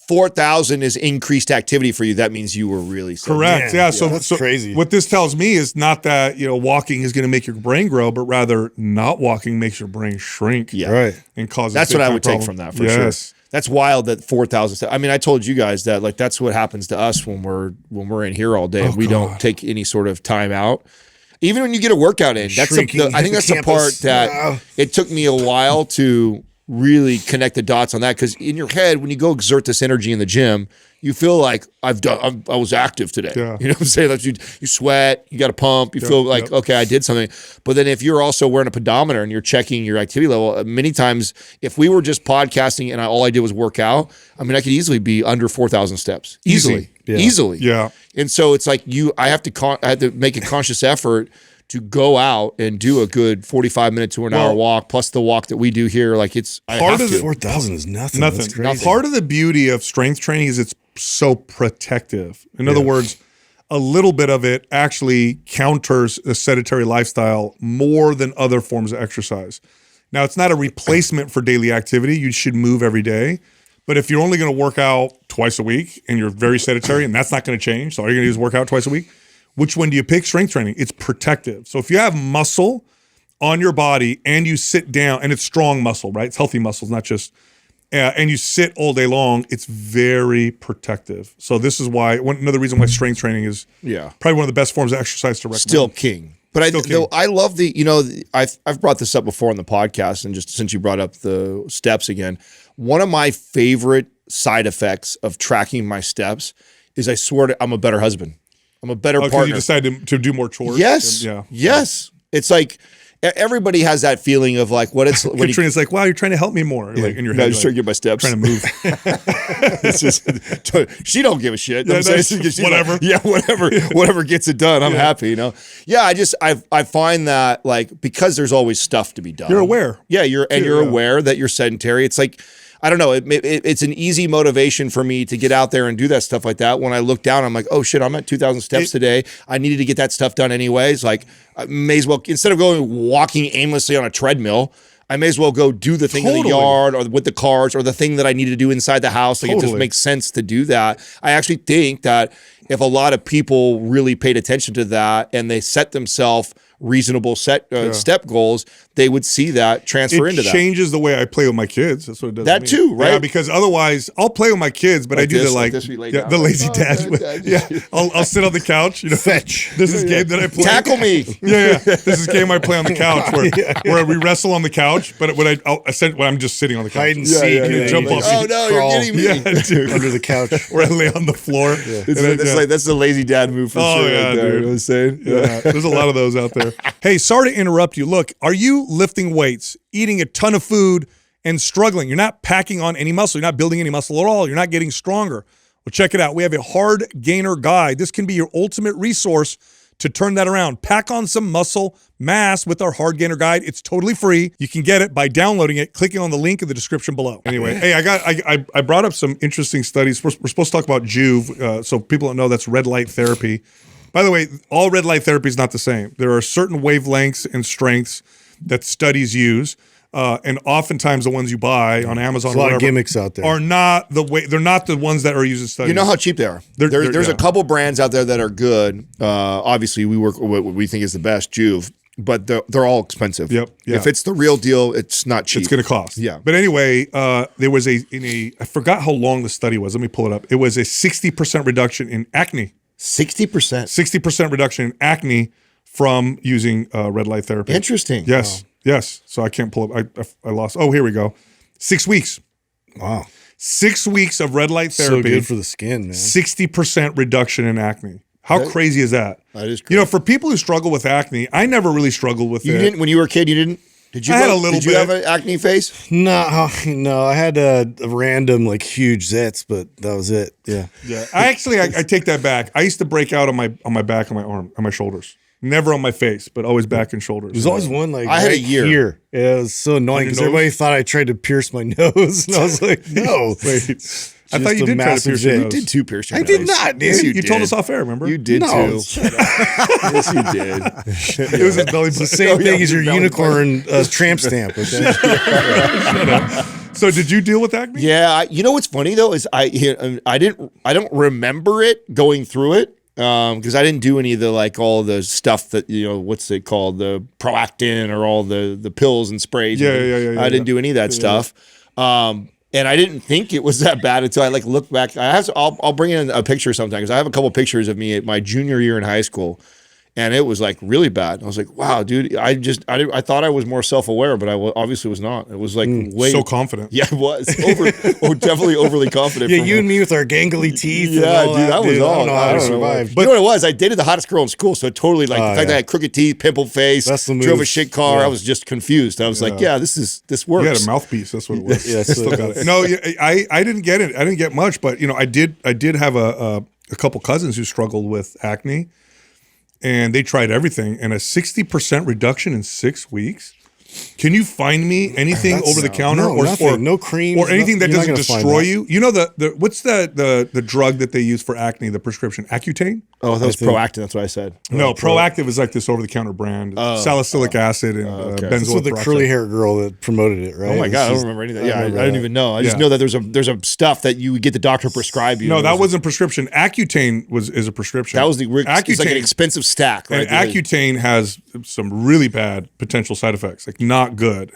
4,000 is increased activity for you, that means you were really sedentary. Correct. Yeah, Yeah. So that's so crazy. What this tells me is not that walking is going to make your brain grow, but rather not walking makes your brain shrink. Yeah. Right. And causes. That's what I would big-time take from problem. that for Yes. sure. That's wild that 4,000. I mean, I told you guys that like that's what happens to us when we're in here all day and we don't take any sort of time out. Even when you get a workout in, that's I think that's the part that it took me a while to really connect the dots on that, because in your head, when you go exert this energy in the gym, you feel like I was active today. Yeah. You know what I'm saying? Like you sweat, you got to pump, you feel like, okay, I did something. But then if you're also wearing a pedometer and you're checking your activity level, many times, if we were just podcasting and all I did was work out, I mean, I could easily be under 4,000 steps. Easily. Yeah. And so it's like I have to make a conscious effort to go out and do a good 45 minute to an hour walk, plus the walk that we do here. Like Part of the 4,000 is nothing. Nothing. That's crazy. Part of the beauty of strength training is it's so protective. In other words, a little bit of it actually counters a sedentary lifestyle more than other forms of exercise. Now, it's not a replacement for daily activity. You should move every day. But if you're only going to work out twice a week and you're very sedentary, and that's not going to change, so all you're going to do is work out twice a week, which one do you pick? Strength training. It's protective. So if you have muscle on your body and you sit down, and it's strong muscle, right? It's healthy muscles, not just, and you sit all day long, it's very protective. So this is why, another reason why strength training is probably one of the best forms of exercise to recommend. Still king. But I love I've brought this up before on the podcast, and just since you brought up the steps again, one of my favorite side effects of tracking my steps is I swear I'm a better husband. I'm a better partner. You decided to do more chores? Yes. Yeah. Yes. It's like everybody has that feeling of like when Katrina's like, wow, you're trying to help me more. Like in your head, just trying to get my steps. Trying to move. It's just, she don't give a shit. Yeah, She's whatever. Like, whatever gets it done. I'm happy, Yeah, I find that like, because there's always stuff to be done. You're aware. Yeah, you're aware that you're sedentary. It's like, I don't know. It's an easy motivation for me to get out there and do that stuff like that. When I look down, I'm like, oh shit, I'm at 2,000 steps today. I needed to get that stuff done anyways. Like, I may as well, instead of walking aimlessly on a treadmill, I may as well go do the thing in the yard or with the cars or the thing that I need to do inside the house. Like, it just makes sense to do that. I actually think that if a lot of people really paid attention to that and they set themselves reasonable step goals, they would see that transfer into that. It changes the way I play with my kids. That's what it does. That to me. too, right? Yeah, because otherwise I'll play with my kids, but I do the lazy dad. I'll sit on the couch. Fetch. This is a game that I play. Tackle me. This is a game I play on the couch where we wrestle on the couch, but when I'm just sitting on the couch. Hide and seek. You jump off. Oh no, you're getting me. Yeah, dude. Under the couch. Where I lay on the floor. That's the lazy dad move for sure. Yeah, right there, dude. you know what I'm saying? Yeah. There's a lot of those out there. Hey, sorry to interrupt you. Look, are you lifting weights, eating a ton of food, and struggling? You're not packing on any muscle. You're not building any muscle at all. You're not getting stronger. Well, check it out. We have a hard gainer guide. This can be your ultimate resource to turn that around. Pack on some muscle mass with our hard gainer guide. It's totally free. You can get it by downloading it, clicking on the link in the description below. Anyway, hey, I brought up some interesting studies. We're supposed to talk about Juve, so people don't know that's red light therapy. By the way, all red light therapy is not the same. There are certain wavelengths and strengths that studies use, and oftentimes the ones you buy on Amazon There's a lot of gimmicks out there. are not the way. They're not the ones that are used in studies. You know how cheap they are. There's a couple brands out there that are good. Obviously, we work with what we think is the best, Juve, but they're all expensive. Yep. Yeah. If it's the real deal, it's not cheap. It's going to cost. Yeah. But anyway, there was I forgot how long the study was. Let me pull it up. It was a 60% reduction in acne. 60%. 60% reduction in acne from using red light therapy. Interesting. Yes. Wow. Yes. So I can't pull up. I lost. Oh, here we go. 6 weeks. Wow. 6 weeks of red light therapy. So good for the skin, man. 60% reduction in acne. How crazy is that? That is crazy. For people who struggle with acne, I never really struggled with it. You didn't when you were a kid. You didn't. Did you? I had a little Did you bit. have an acne face? No. I had a random huge zits, but that was it. Yeah. Yeah. I take that back. I used to break out on my back, on my arm, on my shoulders. Never on my face, but always back and shoulders. There's always one I had a year. Here. Yeah, it was so annoying because everybody thought I tried to pierce my nose, and I was like, no. Wait. I thought you did try to pierce your zit. nose. You did 2 pierce your I nose. did not, dude. Yes, You told us off air, remember? You did No. too. Yes, you did. It was his belly It's the button. same thing as your belly unicorn tramp stamp. Okay? So did you deal with acne? Yeah, you know what's funny though is I don't remember it going through it because I didn't do any of the like all the stuff that what's it called, the Proactin or all the pills and sprays. Yeah. I didn't do any of that stuff. And I didn't think it was that bad until I like look back. I'll bring in a picture sometime because I have a couple pictures of me at my junior year in high school. And it was like really bad. I was like, wow, dude, I thought I was more self-aware, but I obviously was not. It was like way So confident. Yeah, I was definitely overly confident. Yeah, you and me with our gangly teeth. Yeah, and all dude, that was all. I don't know how to survive. But you know what it was? I dated the hottest girl in school, so totally like the fact that I had crooked teeth, pimple face, That's the move. drove a shit car. Yeah. I was just confused. I was like, yeah, this works. You had a mouthpiece. That's what it was. Yeah, Still got it. No, I didn't get it. I didn't get much, but I did have a couple cousins who struggled with acne. And they tried everything, and a 60% reduction in 6 weeks. Can you find me anything over the counter or no cream or anything that You're not doesn't gonna find destroy that. you? You know what's the drug that they use for acne? The prescription Accutane. Oh, that was Proactin. That's what I said. No, Proactive is like this over-the-counter brand. Salicylic acid and okay. That's benzoyl with the peroxide. curly hair girl that promoted it, right? Oh my god, I don't remember anything. Yeah, I didn't even know. I just know that there's a stuff that you get the doctor prescribe you. No, that wasn't prescription. Accutane is a prescription. That was it's like an Accutane. expensive stack, right? And Accutane has some really bad potential side effects, like not good.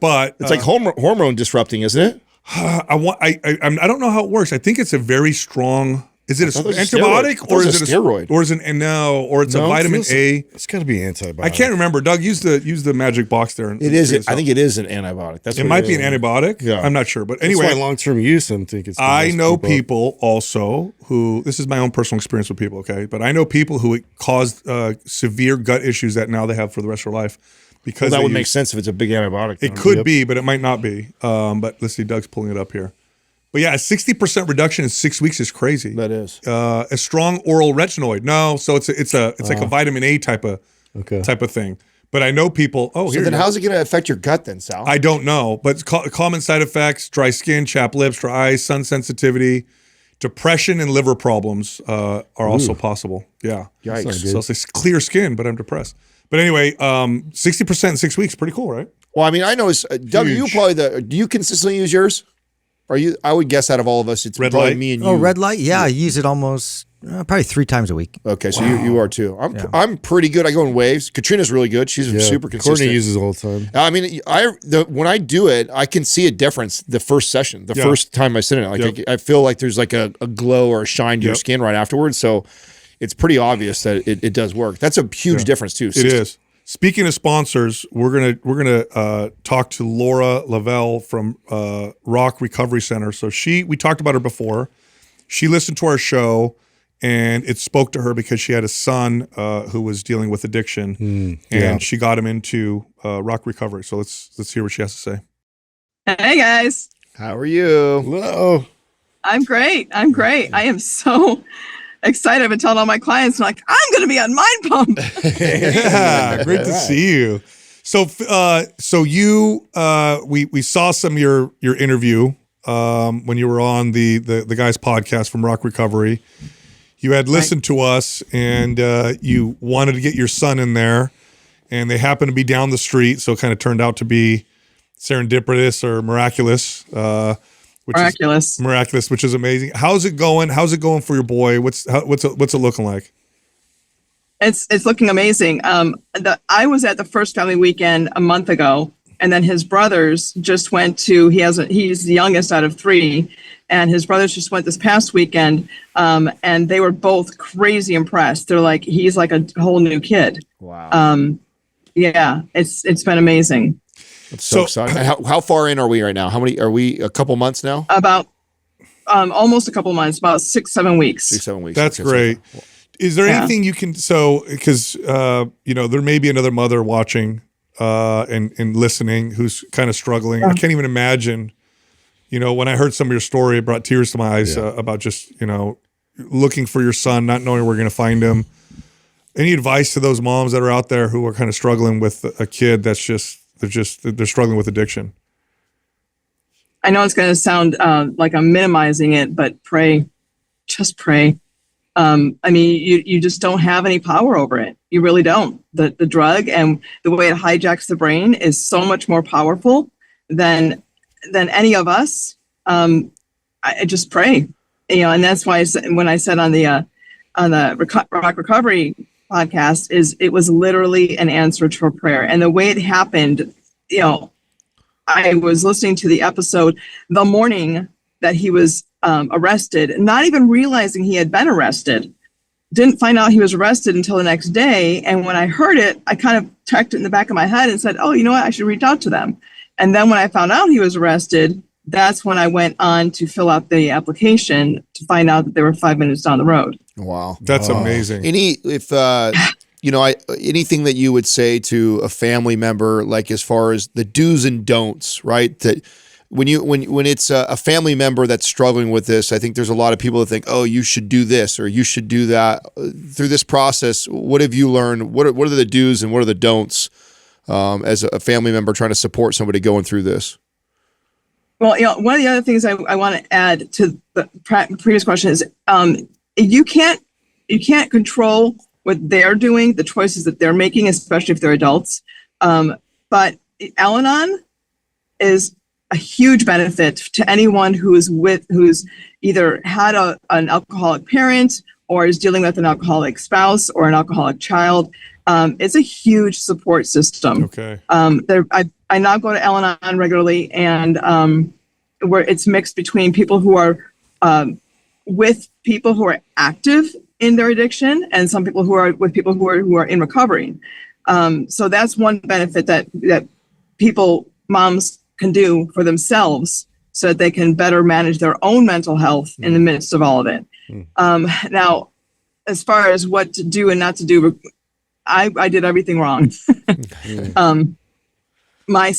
But It's like hormone disrupting, isn't it? I don't know how it works. I think it's a very strong. Is it an thought it was a antibiotic steroid. or I thought it is was it a steroid. or is it or it's a No, vitamin A? It's got to be antibiotic. I can't remember. Doug, use the magic box there. It is. I think it is an antibiotic. That's it what might be is. an antibiotic. Yeah. I'm not sure, but Anyway, anyway, long-term use, I think it's. I know people also who, this is my own personal experience with people, okay? But I know people who it caused severe gut issues that now they have for the rest of their life because That would make sense if it's a big antibiotic. It could be, but it might not be. But let's see, Doug's pulling it up here. But yeah, a 60% reduction in 6 weeks is crazy. That is. A strong oral retinoid. No, so it's like a vitamin A type of thing. But I know people. Oh, So here. then, you go. how's it going to affect your gut then, Sal? I don't know, but common side effects: dry skin, chapped lips, dry eyes, sun sensitivity, depression, and liver problems are also possible. Yeah. Yikes. So it's like clear skin, but I'm depressed. But anyway, 60% in 6 weeks, pretty cool, right? Well, I mean, I know it's Doug. You probably do you consistently use yours? Are you? I would guess out of all of us, it's Red probably light? me and you. Oh, red light? Yeah, I use it almost probably 3 times a week. Okay, so you are too. I'm pretty good. I go in waves. Katrina's really good. She's super consistent. Courtney uses it all the time. I mean, when I do it, I can see a difference the first session, the first time I sit in it. Like I feel like there's like a glow or a shine to your skin right afterwards. So it's pretty obvious that it does work. That's a huge difference too. It is. Speaking of sponsors, we're gonna talk to Lora Lavelle from Rock Recovery Center. So we talked about her before. She listened to our show, and it spoke to her because she had a son who was dealing with addiction, and she got him into Rock Recovery. So let's hear what she has to say. Hey guys, How are you? Hello. I'm great. I am so excited. I've been telling all my clients, I'm like, I'm going to be on Mind Pump. Yeah, great to see you. So we saw some of your interview when you were on the guy's podcast from Rock Recovery. You had listened to us, and you wanted to get your son in there, and they happened to be down the street, so it kind of turned out to be serendipitous or miraculous. Miraculous, which is amazing. How's it going? How's it going for your boy? What's it looking like? It's looking amazing. I was at the first family weekend a month ago, and then his brothers just went to. He's the youngest out of 3, and his brothers just went this past weekend, and they were both crazy impressed. They're like, he's like a whole new kid. Wow. Yeah, it's been amazing. That's so exciting. How far in are we right now? How many are we? A couple months now? About almost a couple months, about 6-7 weeks. 6-7 weeks. That's great. Is there anything you can, because there may be another mother watching and listening who's kind of struggling. I can't even imagine, when I heard some of your story, it brought tears to my eyes about just, looking for your son, not knowing where we're going to find him. Any advice to those moms that are out there who are kind of struggling with a kid that's they're struggling with addiction? I know it's going to sound like I'm minimizing it, but pray, just pray. I mean, you just don't have any power over it. You really don't. The drug and the way it hijacks the brain is so much more powerful than any of us. I just pray, and that's why when I said on the Rock Recovery podcast, it was literally an answer to a prayer. And the way it happened, I was listening to the episode the morning that he was arrested, not even realizing he had been arrested. Didn't find out he was arrested until the next day. And when I heard it, I kind of checked it in the back of my head and said, oh, you know what? I should reach out to them. And then when I found out he was arrested, that's when I went on to fill out the application to find out that they were 5 minutes down the road. Wow. That's amazing. Anything that you would say to a family member, like as far as the do's and don'ts, right? That when it's a family member that's struggling with this, I think there's a lot of people that think, oh, you should do this or you should do that. Through this process, what have you learned? What are the do's and what are the don'ts as a family member trying to support somebody going through this? Well, one of the other things I want to add to the previous question is you can't control what they're doing, the choices that they're making, especially if they're adults. But Al-Anon is a huge benefit to anyone who's either had an alcoholic parent or is dealing with an alcoholic spouse or an alcoholic child. It's a huge support system. Okay. I now go to Al-Anon regularly, and where it's mixed between people who are with people who are active in their addiction and some people who are with people who are in recovery. So that's one benefit that moms can do for themselves so that they can better manage their own mental health in the midst of all of it. Now, as far as what to do and not to do, I did everything wrong. My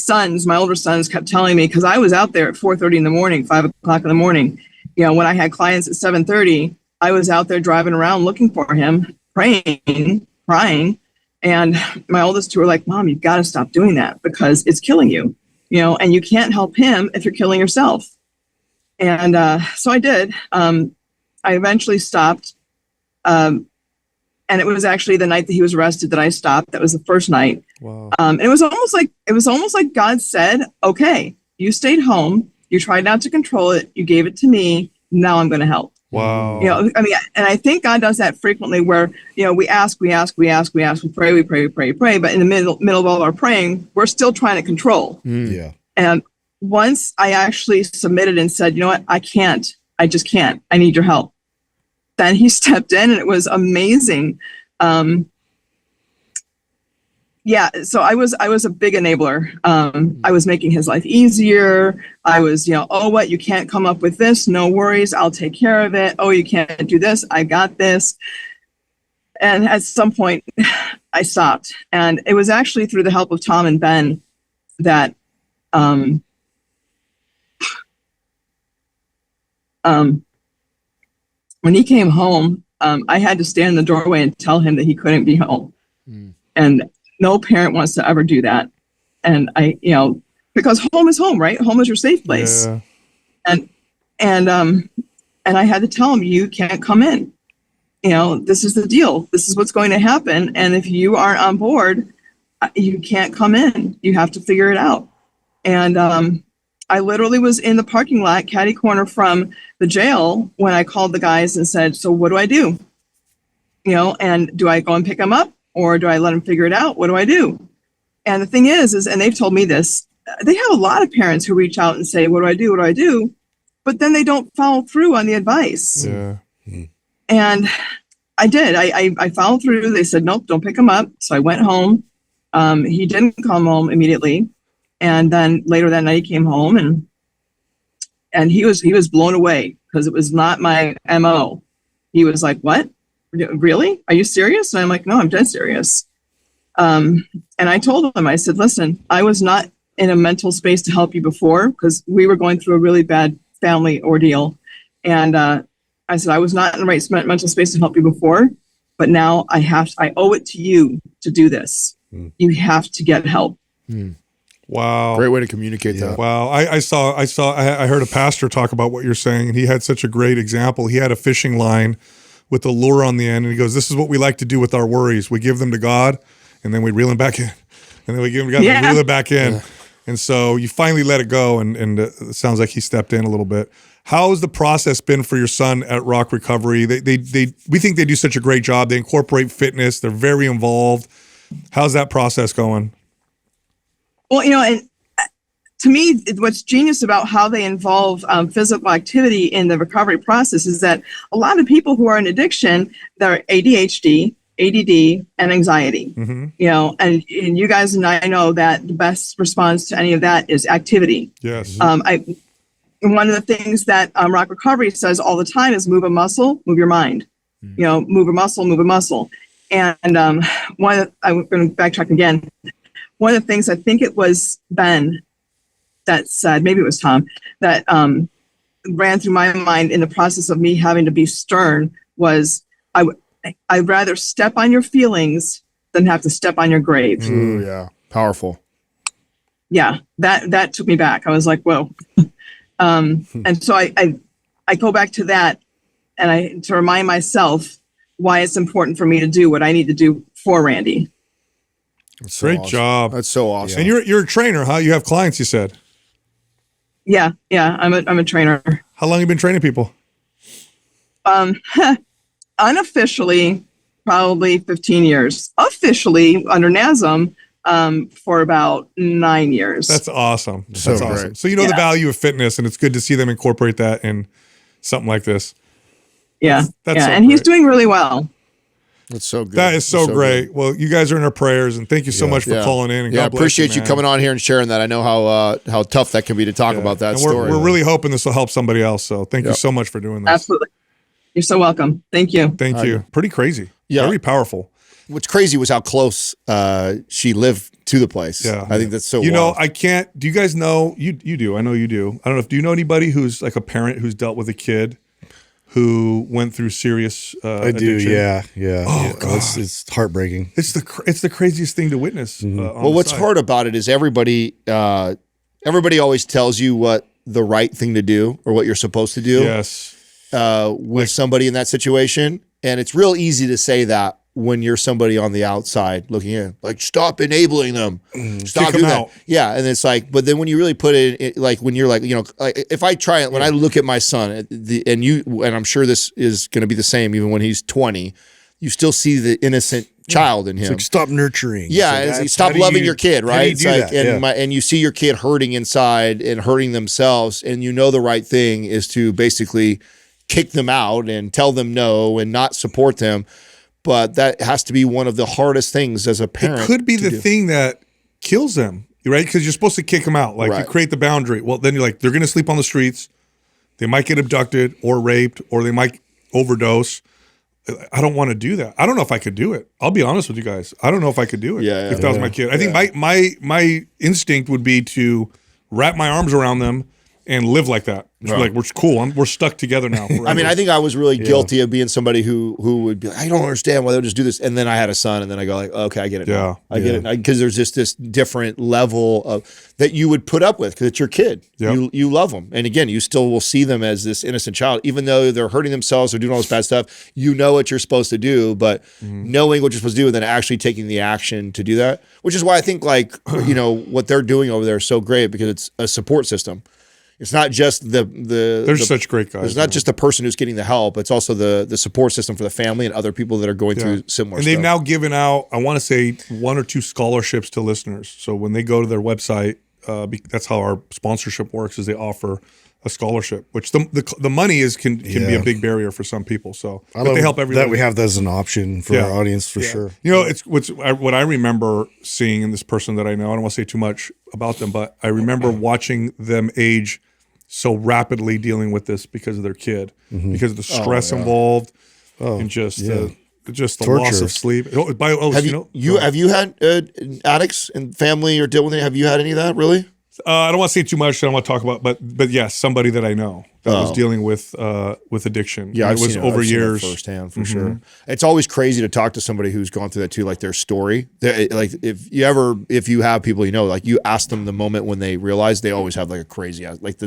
older sons kept telling me, because I was out there at 4:30 in the morning, 5 o'clock in the morning. When I had clients at 7:30, I was out there driving around looking for him, praying, crying. And my oldest two were like, Mom, you've got to stop doing that because it's killing you, and you can't help him if you're killing yourself. And so I did. I eventually stopped. And it was actually the night that he was arrested that I stopped. That was the first night. Wow. And it was almost like God said, okay, you stayed home. You tried not to control it. You gave it to me. Now I'm going to help. Wow. And I think God does that frequently where, we ask, we pray. But in the middle of all our praying, we're still trying to control. Yeah. And once I actually submitted and said, you know what, I just can't. I need your help. Then he stepped in and it was amazing. So I was a big enabler. I was making his life easier. I was, what, you can't come up with this? No worries. I'll take care of it. Oh, you can't do this. I got this. And at some point I stopped, and it was actually through the help of Tom and Ben that, when he came home, I had to stand in the doorway and tell him that he couldn't be home. And no parent wants to ever do that. And because home is home, right? Home is your safe place. Yeah. And I had to tell him, you can't come in. This is the deal. This is what's going to happen. And if you aren't on board, you can't come in. You have to figure it out. And I literally was in the parking lot, catty corner from the jail, when I called the guys and said, so what do I do? And do I go and pick him up, or do I let him figure it out? What do I do? And the thing is, and they've told me this, they have a lot of parents who reach out and say, what do I do? What do I do? But then they don't follow through on the advice. Yeah. And I did. I followed through. They said, nope, don't pick him up. So I went home. He didn't come home immediately. And then later that night he came home, and he was blown away because it was not my MO. He was like, what? Really? Are you serious? And I'm like, no, I'm dead serious. And I told him, I said, listen, I was not in a mental space to help you before because we were going through a really bad family ordeal. And I said, I was not in the right mental space to help you before, but now I owe it to you to do this. You have to get help. Wow. Great way to communicate that. Wow. I heard a pastor talk about what you're saying, and he had such a great example. He had a fishing line with a lure on the end, and he goes, this is what we like to do with our worries. We give them to God, and then we reel them back in. And then we give them to God, and we reel it back in. Yeah. And so you finally let it go, and it sounds like he stepped in a little bit. How has the process been for your son at Rock Recovery? We think they do such a great job. They incorporate fitness. They're very involved. How's that process going? Well, and to me, what's genius about how they involve physical activity in the recovery process is that a lot of people who are in addiction, they're ADHD, ADD, and anxiety. Mm-hmm. And you guys and I know that the best response to any of that is activity. Yes. One of the things that Rock Recovery says all the time is move a muscle, move your mind. Move a muscle, move a muscle. And I'm going to backtrack again. One of the things, I think it was Ben that said, maybe it was Tom, that ran through my mind in the process of me having to be stern was I'd rather step on your feelings than have to step on your grave. Ooh, yeah. Powerful. Yeah, that took me back. I was like, whoa. And so I go back to that and to remind myself why it's important for me to do what I need to do for Randy. That's so Great awesome. job. That's so awesome. And you're a trainer, huh? You have clients, you said. Yeah. I'm a trainer. How long have you been training people? Unofficially, probably 15 years. Officially, under NASM, for about 9 years. That's awesome. That's So awesome. great. So you know the value of fitness, and it's good to see them incorporate that in something like this. Yeah. That's so and he's great. doing really well. That's so good. That is so great. good. Well, you guys are in our prayers, and thank you so much for calling in. And I God bless appreciate you man. coming on here and sharing that. I know how tough that can be to talk about that And story. We're really hoping this will help somebody else. So thank you so much for doing this. Absolutely. You're so welcome. Thank you. Thank you. Pretty crazy. Yeah. Very powerful. What's crazy was how close she lived to the place. Yeah. I think that's so You wild. know, I can't. Do you guys know? You do. I know you do. I don't know if do you know anybody who's like a parent who's dealt with a kid who went through serious I do, addiction? yeah. Oh, God. It's heartbreaking. It's the craziest thing to witness. Well, what's hard about it is everybody always tells you what the right thing to do or what you're supposed to do. Yes. With somebody in that situation. And it's real easy to say that when you're somebody on the outside looking in, like, stop enabling them, stop Kick doing them that. out. Yeah. And it's like, but then when you really put it like, when you're like, like if I try it, when I look at my son and I'm sure this is going to be the same, even when he's 20, you still see the innocent child in him. It's like, stop nurturing. Yeah, It's like, stop loving your kid, right? How do you It's do like, that? and you see your kid hurting inside and hurting themselves, and you know the right thing is to basically kick them out and tell them no and not support them. But that has to be one of the hardest things as a parent. It could be the thing that kills them, right? Because you're supposed to kick them out. Like you create the boundary. Well, then you're like, they're going to sleep on the streets. They might get abducted or raped, or they might overdose. I don't want to do that. I don't know if I could do it. I'll be honest with you guys. I don't know if I could do it if that was my kid. I think my instinct would be to wrap my arms around them and live like that. Like, we're cool. We're stuck together now. I mean, I think I was really guilty of being somebody who would be like, I don't understand why they'll just do this. And then I had a son, and then I go like, okay, I get it now. I get it. Because there's just this different level of that you would put up with because it's your kid. Yep. You love them. And again, you still will see them as this innocent child, even though they're hurting themselves or doing all this bad stuff. You know what you're supposed to do, but knowing what you're supposed to do and then actually taking the action to do that, which is why I think like, what they're doing over there is so great because it's a support system. It's not just they're such great guys. It's not just the person who's getting the help. It's also the support system for the family and other people that are going through similar and stuff. they've now given out, I want to say 1 or 2 scholarships to listeners. So when they go to their website, that's how our sponsorship works, is they offer a scholarship, which the money can be a big barrier for some people. So but they help everybody. That we have that as an option for our audience for sure. You know, it's what I remember seeing in this person that I know. I don't want to say too much about them, but I remember watching them age so rapidly dealing with this because of their kid, because of the stress involved, and just the loss of sleep. Have you had addicts in family or dealt with it? Have you had any of that really? I don't want to say too much. I don't want to talk about, but yes, somebody that I know that was dealing with addiction. Yeah, and it was over years firsthand for sure. It's always crazy to talk to somebody who's gone through that too, like their story. Like if you have people like you ask them the moment when they realize, they always have like a crazy like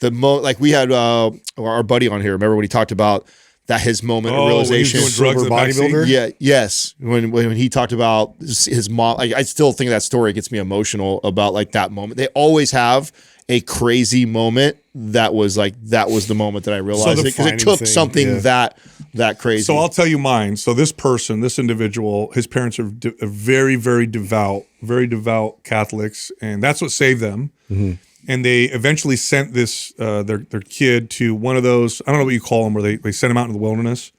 like we had our buddy on here. Remember when he talked about that his moment of realization? When he was doing drugs in the backseat? Yeah, yes. When he talked about his mom, like, I still think that story gets me emotional about like that moment. They always have a crazy moment that was the moment that I realized it, because it took something that crazy. So I'll tell you mine. So this individual, his parents are very, very devout Catholics, and that's what saved them. And they eventually sent this their kid to one of those, I don't know what you call them, where they send them out into the wilderness.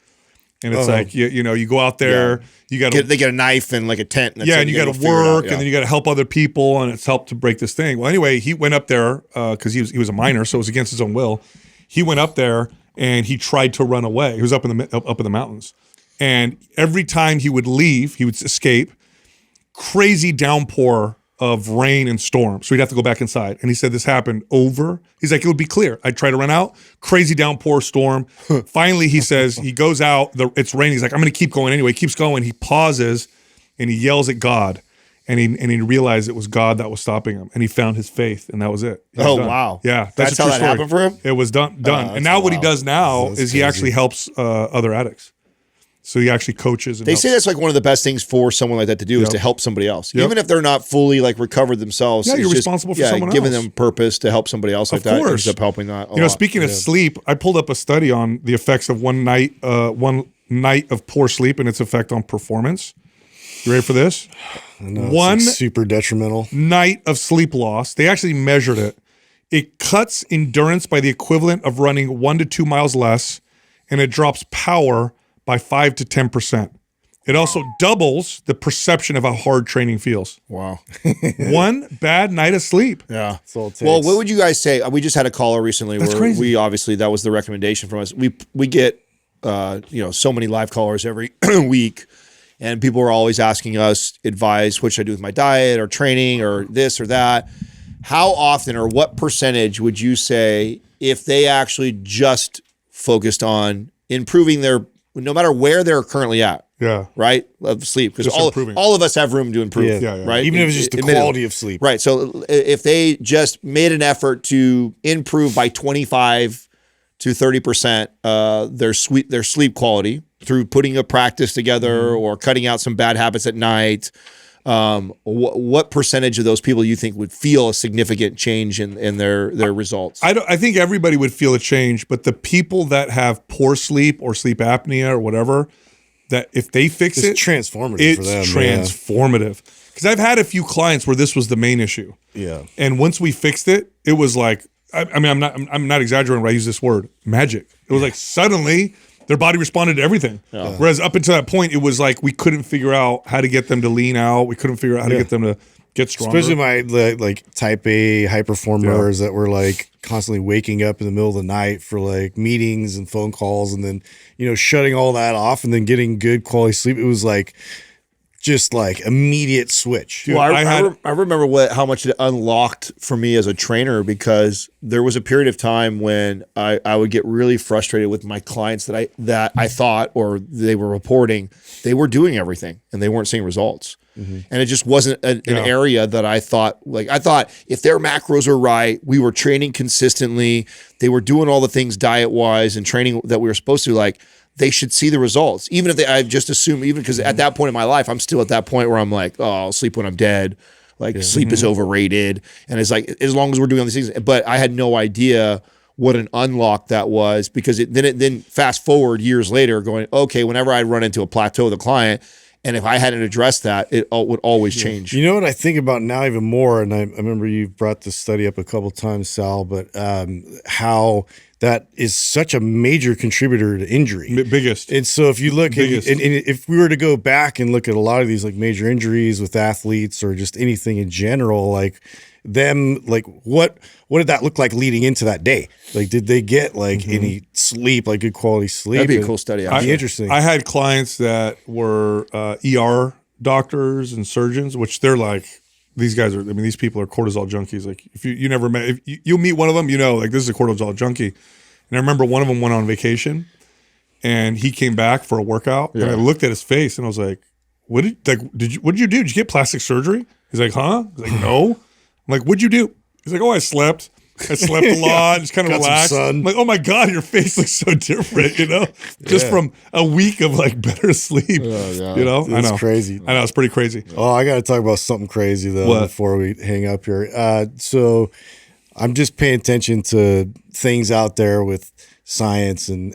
And it's like, you go out there, they get a knife and like a tent. And and you got to work, and then you got to help other people, and it's helped to break this thing. Well, anyway, he went up there because he was a minor, so it was against his own will. He went up there and he tried to run away. He was up in the mountains, and every time he would leave, he would escape. Crazy downpour of rain and storm, so he'd have to go back inside. And he said this happened over. He's like, it would be clear. I'd try to run out, crazy downpour, storm. Finally, he says, he goes out, it's raining. He's like, I'm going to keep going anyway. He keeps going. He pauses and he yells at God, and he realized it was God that was stopping him. And he found his faith, and that was it. Oh, wow. Yeah. That's how that happened for him? It was done. And now what he does now is he actually helps other addicts. So he actually coaches. And they say that's like one of the best things for someone like that to do is to help somebody else, even if they're not fully like recovered themselves. Yeah, you're responsible for someone else. Giving them purpose to help somebody else like that ends up helping that. Speaking of sleep, I pulled up a study on the effects of one night of poor sleep and its effect on performance. You ready for this? One like super detrimental night of sleep loss. They actually measured it. It cuts endurance by the equivalent of running 1 to 2 miles less, and it drops power by 5 to 10%. It also doubles the perception of how hard training feels. Wow. One bad night of sleep. Yeah. Well, what would you guys say? We just had a caller recently where crazy. We obviously, that was the recommendation from us. We get so many live callers every week, and people are always asking us advice, what should I do with my diet or training or this or that? How often or what percentage would you say, if they actually just focused on improving their, no matter where they're currently at, right, of sleep, because all of us have room to improve, right? Even if it's just the quality of sleep, right? So if they just made an effort to improve by 25 to 30% their sleep quality through putting a practice together or cutting out some bad habits at night, what percentage of those people you think would feel a significant change in their results? I think everybody would feel a change, but the people that have poor sleep or sleep apnea or whatever, that if they fix it's transformative it's for them. Transformative. Because I've had a few clients where this was the main issue. Yeah. And once we fixed it, it was like, I'm not exaggerating when I use this word, magic. It was like suddenly their body responded to everything. Yeah. Whereas up until that point, it was like we couldn't figure out how to get them to lean out. We couldn't figure out how to get them to get stronger. Especially my like type A high performers that were like constantly waking up in the middle of the night for like meetings and phone calls, and then shutting all that off and then getting good quality sleep. It was like just like immediate switch. Dude, well, I remember how much it unlocked for me as a trainer, because there was a period of time when I would get really frustrated with my clients that I thought, or they were reporting, they were doing everything and they weren't seeing results. And it just wasn't an area that I thought if their macros were right, we were training consistently, they were doing all the things diet wise and training that we were supposed to, like, they should see the results. Even if I just assume, even because at that point in my life, I'm still at that point where I'm like, oh, I'll sleep when I'm dead. Like sleep is overrated. And it's like, as long as we're doing all these things, but I had no idea what an unlock that was, because then fast forward years later going, okay, whenever I'd run into a plateau with a client, and if I hadn't addressed that, it would always change. You know what I think about now even more, and I remember you've brought this study up a couple times, Sal, but how that is such a major contributor to injury. Biggest. And so if you look at, and if we were to go back and look at a lot of these like major injuries with athletes or just anything in general, like them, like what did that look like leading into that day? Like, did they get like any sleep, like good quality sleep? That'd be a cool study. That'd be interesting. I had clients that were ER doctors and surgeons, which they're like, these guys are. I mean, these people are cortisol junkies. Like if you never met, if you'll meet one of them, like this is a cortisol junkie. And I remember one of them went on vacation, and he came back for a workout, and I looked at his face, and I was like, what did you do? Did you get plastic surgery? He's like, huh? He's like, no. I'm like, what'd you do? He's like, oh, I slept a lot, just kind of relaxed. I'm like, oh my God, your face looks so different, just from a week of like better sleep, It's crazy. I know, it's pretty crazy. Oh, I got to talk about something crazy though before we hang up here. So I'm just paying attention to things out there with science and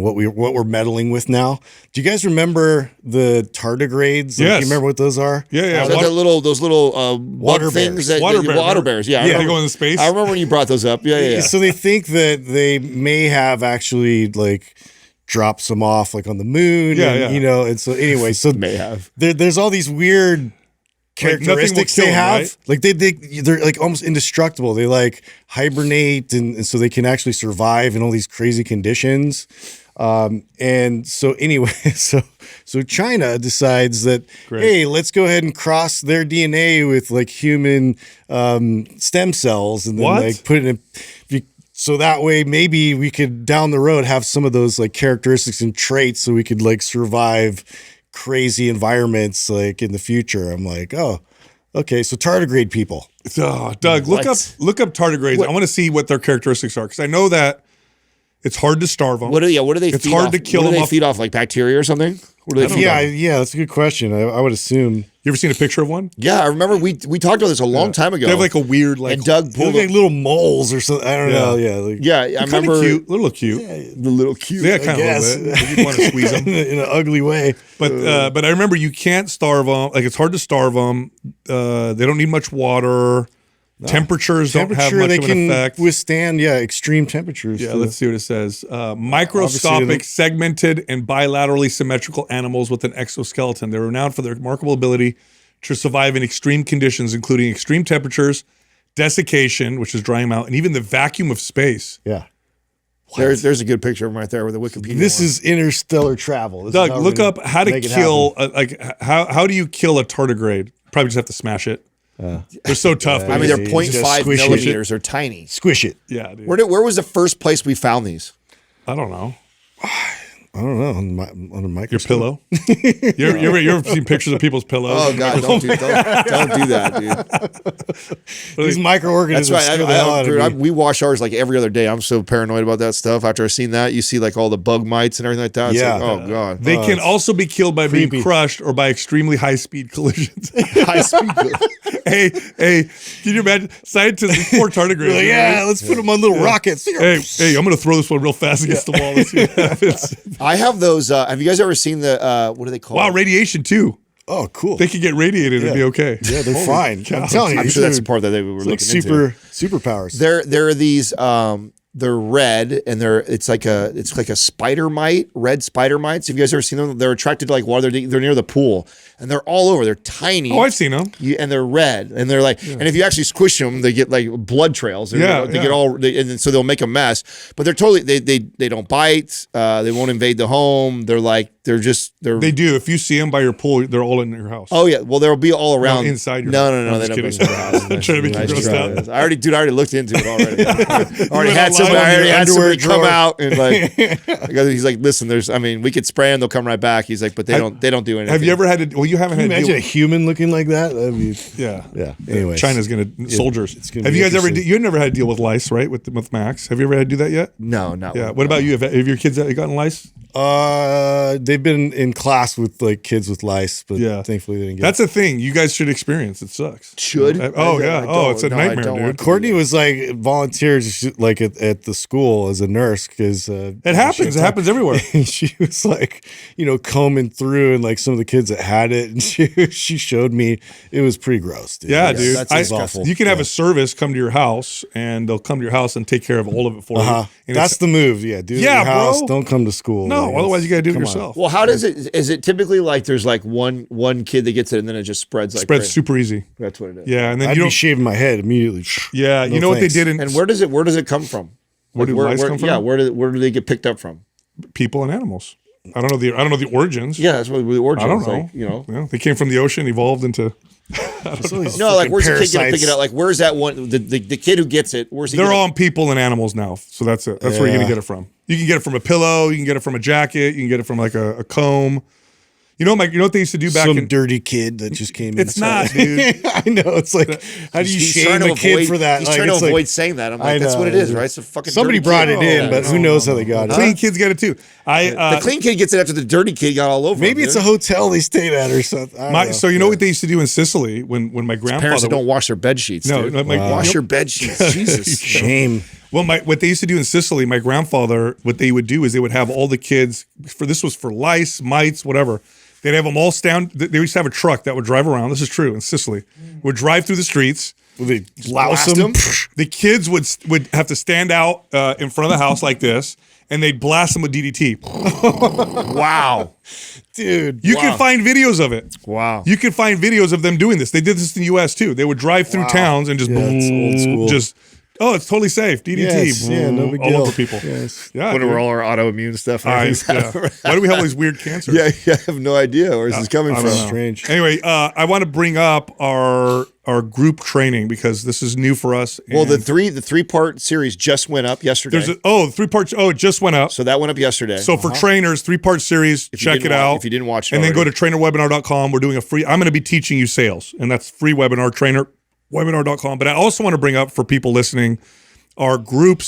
what we're meddling with now. Do you guys remember the tardigrades? Yes. You remember what those are? Yeah. Those little water things bears. Water bears. Yeah, they go into space. I remember when you brought those up. Yeah. So they think that they may have actually like dropped some off like on the moon. And so anyway, so May have. There's all these weird characteristics kill they them, have, right? like they're like almost indestructible. They like hibernate, and so they can actually survive in all these crazy conditions. And so anyway, so China decides that hey, let's go ahead and cross their DNA with like human stem cells, and then like put it in. So that way, maybe we could down the road have some of those like characteristics and traits, so we could like survive crazy environments like in the future. I'm like, oh, okay. So tardigrade people. Oh, Doug, look up tardigrades. I want to see what their characteristics are, because I know that it's hard to starve them. What do they? It's feed hard off? to kill what do them. They feed off like bacteria or something. What do they feed off? Yeah, that's a good question. I would assume. You ever seen a picture of one? Yeah, I remember we talked about this a long time ago. They have like a weird like. And Doug They pulled look like little moles or something. I don't know. Yeah, I remember cute, little cute. the little cute. Yeah, kind of a little bit. You want to squeeze them in an ugly way. But I remember you can't starve them. Like it's hard to starve them. They don't need much water. Temperatures don't have much they of an can effect. withstand extreme temperatures. Yeah, let's see what it says. Microscopic, segmented, and bilaterally symmetrical animals with an exoskeleton. They're renowned for their remarkable ability to survive in extreme conditions, including extreme temperatures, desiccation, which is drying them out, and even the vacuum of space. Yeah. There's a good picture of them right there with the Wikipedia. This is interstellar travel. Doug, look up how to kill. How do you kill a tardigrade? Probably just have to smash it. They're so tough. I mean, they're You just 0.5 squish it. millimeters. They're tiny. Squish it. Yeah, dude. Where was the first place we found these? I don't know. I don't know. On a microscope. Your pillow. you ever seen pictures of people's pillows? Oh God, don't do that, dude. These microorganisms. That's right. We wash ours like every other day. I'm so paranoid about that stuff. After I've seen that, you see like all the bug mites and everything like that. It's like, oh God. They can also be killed by being crushed or by extremely high speed collisions. High speed. Hey, can you imagine scientists? Poor tardigrades. Like, yeah, let's put them on little rockets. Hey, I'm gonna throw this one real fast against the wall. Let's see what happens. I have those. Have you guys ever seen the what do they call? Wow, it? radiation too. Oh, cool. They could get radiated and be okay. Yeah, they're fine. cow. I'm telling you. I'm sure that's the part that they were looking into. Superpowers. There are these. They're red, and it's like a spider mite, red spider mites. Have you guys ever seen them? They're attracted to like water. They're near the pool, and they're all over. They're tiny. Oh, I've seen them. And they're red, and they're like, and if you actually squish them, they get like blood trails. They get all, and so they'll make a mess. But they're totally they don't bite. They won't invade the home. They're They do. If you see them by your pool, they're all in your house. Oh yeah, well they'll be all around inside your house. house. No, they don't make your house. I'm trying to make you grossed out. I already looked into it already. I already had underwear somebody come drawer. out and like he's like, listen, we could spray them, they'll come right back. He's like, but they don't do anything. Have you ever had to? Well, you haven't Can you had to imagine a human looking like that? That'd be, Yeah. Anyway, China's soldiers. gonna Have be you guys ever? interesting. You never had to deal with lice, right? With Max. Have you ever had to do that yet? No, not Yeah. What about you? Have your kids gotten lice? they've been in class with like kids with lice, but thankfully they didn't get. That's a thing you guys should experience. It sucks. Should? It's a nightmare, dude. Courtney was like volunteered like at the school as a nurse because it happens. It happens everywhere. And she was like, combing through and like some of the kids that had it, and she showed me. It was pretty gross, dude. Yeah, dude. That's awful. You can have a service come to your house, and they'll come to your house and take care of all of it for you. And that's the move. Yeah, do it at your house. Bro. Don't come to school. No, Like, otherwise you got to do it come on. yourself. Well, how does it? Is it typically like there's like one kid that gets it and then it just spreads like Spreads crazy? super easy. That's what it is. Yeah, and then I'd you be don't. shaving my head immediately. Yeah, No you know what they thanks. did in And where does it come from? Where do lice come from? Yeah, where do they get picked up from? people and animals. I don't know the origins. Yeah, that's what the origin. I don't is, know. like, you know. Yeah, they came from the ocean, evolved into. No, like where's the kid gonna pick parasites. it up? Like where's that one? The kid who gets it? Where's he? They're gonna, on people and animals now, so that's it. That's where you're gonna get it from. You can get it from a pillow. You can get it from a jacket. You can get it from like a comb. You know, Mike. You know what they used to do back Some in. dirty kid that just came. It's inside. not, dude. I know. It's like, how do you He's shame trying to the kid avoid- for that? He's Like, trying to it's like- avoid saying that. I'm I like, that's know, what it is, dude. right? It's a fucking. Somebody dirty brought kid. it in, but who knows how they got it? Clean kids get it too. The clean kid gets it after the dirty kid got all over. Maybe him, it's a dude. hotel they stayed at or something. I don't know. So you know what they used to do in Sicily when my grandfather. Parents that don't wash their bed sheets. No, dude. no, my- wash your bed sheets. Jesus. Shame. Well, what they used to do in Sicily, my grandfather, what they would do is they would have all the kids this was for lice, mites, whatever. They'd have them all stand. They used to have a truck that would drive around. This is true in Sicily. Would drive through the streets. Will they louse blast them? The kids would have to stand out in front of the house like this, and they'd blast them with DDT. Wow. Dude. You can find videos of it. Wow. You can find videos of them doing this. They did this in the U.S. too. They would drive through towns and just Yeah, it's old school. just. Oh, it's totally safe. DDT. Yes, yeah, no big all deal. over people. Yes. Yeah. Wonder dude. where all our autoimmune stuff. and everything's Yeah. at. Why do we have all these weird cancers? Yeah, I have no idea where this is coming I from. don't know. Strange. Anyway, I want to bring up our group training because this is new for us. Well, the and three-part series just went up yesterday. there's 3 parts. Oh, it just went up. So that went up yesterday. So for trainers, 3-part series, you check didn't it wa- out. if you didn't watch it and then go already. to trainerwebinar.com. We're doing a free. I'm going to be teaching you sales, and that's free webinar, trainerwebinar.com. But I also want to bring up for people listening our group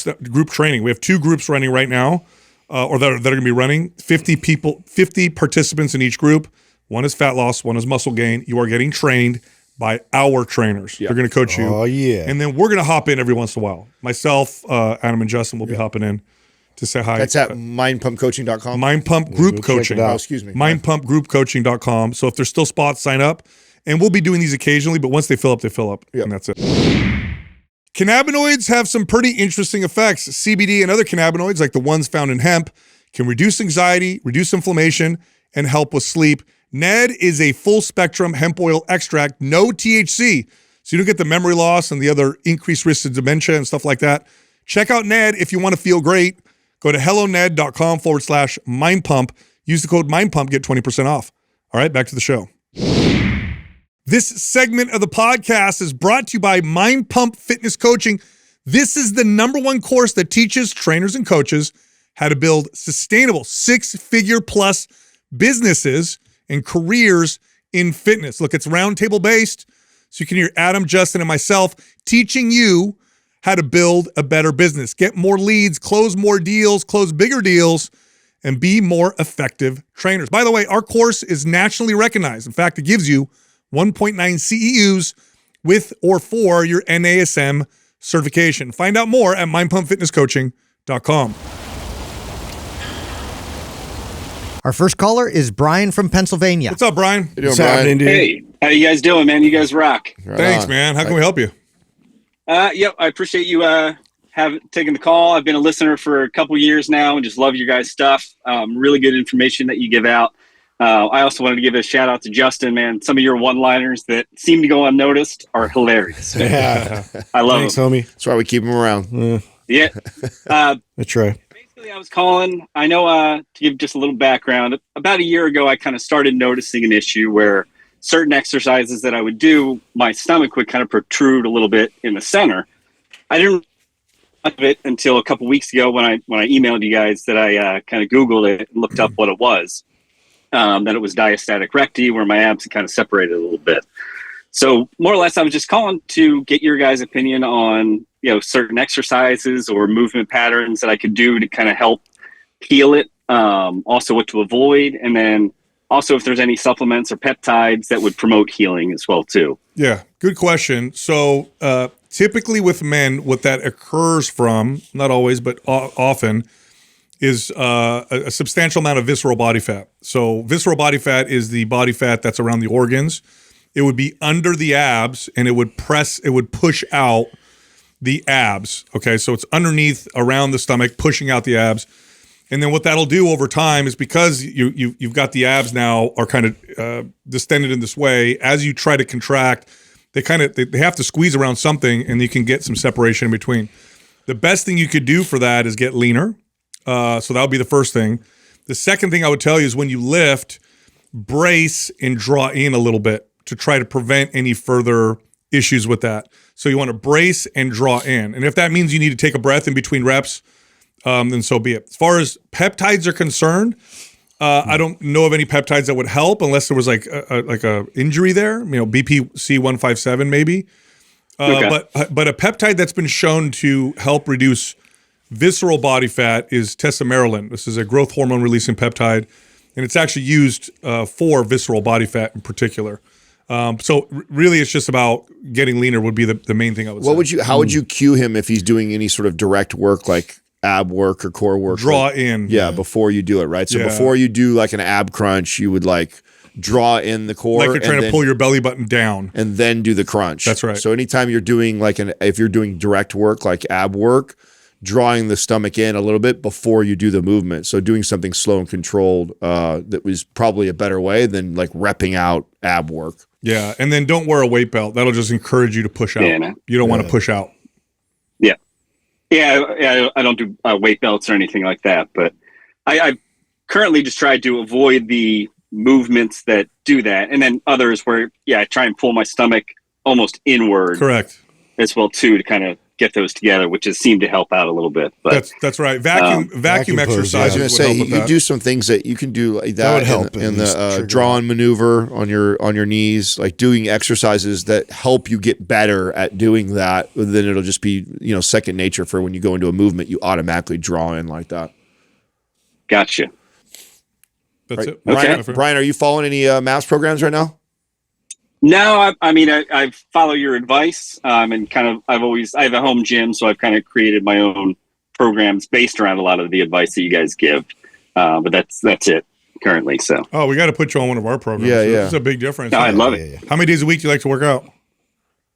training. We have 2 groups running right now, or that are going to be running. 50 people, 50 participants in each group. One is fat loss, one is muscle gain. You are getting trained by our trainers. They're going to coach you. Oh, yeah. And then we're going to hop in every once in a while. Myself, Adam, and Justin will be hopping in to say hi. That's at mindpumpcoaching.com. Mind Pump Group check it Coaching. out. Oh, excuse me. Mindpumpgroupcoaching.com. So if there's still spots, sign up. And we'll be doing these occasionally, but once they fill up, they fill up. Yep. And that's it. Cannabinoids have some pretty interesting effects. CBD and other cannabinoids, like the ones found in hemp, can reduce anxiety, reduce inflammation, and help with sleep. Ned is a full-spectrum hemp oil extract, no THC, so you don't get the memory loss and the other increased risks of dementia and stuff like that. Check out Ned if you want to feel great. Go to helloned.com/mindpump. Use the code mindpump, get 20% off. All right, back to the show. This segment of the podcast is brought to you by Mind Pump Fitness Coaching. This is the #1 course that teaches trainers and coaches how to build sustainable 6-figure plus businesses and careers in fitness. Look, it's roundtable based, so you can hear Adam, Justin, and myself teaching you how to build a better business, get more leads, close more deals, close bigger deals, and be more effective trainers. By the way, our course is nationally recognized. In fact, it gives you 1.9 CEUs with or for your NASM certification. Find out more at mindpumpfitnesscoaching.com. Our first caller is Brian from Pennsylvania. What's up, Brian? How you doing, What's Brian? happening, dude? Hey, how you guys doing, man? You guys rock. Right Thanks, on. man. How can we help you? Yep, I appreciate you taking the call. I've been a listener for a couple years now and just love your guys' stuff. Really good information that you give out. I also wanted to give a shout out to Justin, man. Some of your one-liners that seem to go unnoticed are hilarious. Yeah. I love Thanks, them. homie. That's why we keep him around. Yeah. I try. Basically, I was calling. I know to give just a little background. About a year ago, I kind of started noticing an issue where certain exercises that I would do, my stomach would kind of protrude a little bit in the center. I didn't of it until a couple weeks ago when I emailed you guys that I kind of Googled it and looked up what it was. That it was diastatic recti, where my abs had kind of separated a little bit. So more or less, I was just calling to get your guys' opinion on, certain exercises or movement patterns that I could do to kind of help heal it. Also what to avoid. And then also if there's any supplements or peptides that would promote healing as well too. Yeah, good question. So typically with men, what that occurs from, not always, but often, is a substantial amount of visceral body fat. So visceral body fat is the body fat that's around the organs. It would be under the abs and it would push out the abs. Okay, so it's underneath around the stomach, pushing out the abs. And then what that'll do over time is because you've got the abs now are kind of distended in this way, as you try to contract, they have to squeeze around something and you can get some separation in between. The best thing you could do for that is get leaner. So that would be the first thing. The second thing I would tell you is when you lift, brace and draw in a little bit to try to prevent any further issues with that. So you want to brace and draw in. And if that means you need to take a breath in between reps, then so be it. As far as peptides are concerned, I don't know of any peptides that would help unless there was like a injury there, BPC 157 maybe. Okay. But a peptide that's been shown to help reduce visceral body fat is tesamorelin. This is a growth hormone releasing peptide, and it's actually used for visceral body fat in particular. So really, it's just about getting leaner would be the main thing I would say. How would you cue him if he's doing any sort of direct work like ab work or core work? Draw in. Yeah, before you do it, right? So before you do like an ab crunch, you would like draw in the core. Like you're trying to pull your belly button down. And then do the crunch. That's right. So anytime you're doing if you're doing direct work like ab work, drawing the stomach in a little bit before you do the movement. So doing something slow and controlled that was probably a better way than like repping out ab work. Yeah, and then don't wear a weight belt. That'll just encourage you to push out. Yeah, you don't want to push out. Yeah, I don't do weight belts or anything like that, but I've currently just tried to avoid the movements that do that, and then others where I try and pull my stomach almost inward. Correct. As well too, to kind of get those together, which has seemed to help out a little bit. But that's right. Vacuum pose, exercise. I was going to say you do some things that you can do like that would help in the draw-in maneuver on your knees, like doing exercises that help you get better at doing that. Then it'll just be second nature for when you go into a movement, you automatically draw in like that. Gotcha. That's it. Okay. Brian, are you following any MAPS programs right now? No, I follow your advice, and kind of I have a home gym, so I've kind of created my own programs based around a lot of the advice that you guys give. But that's it currently. So we got to put you on one of our programs. Yeah. It's a big difference. No, I love it. How many days a week do you like to work out?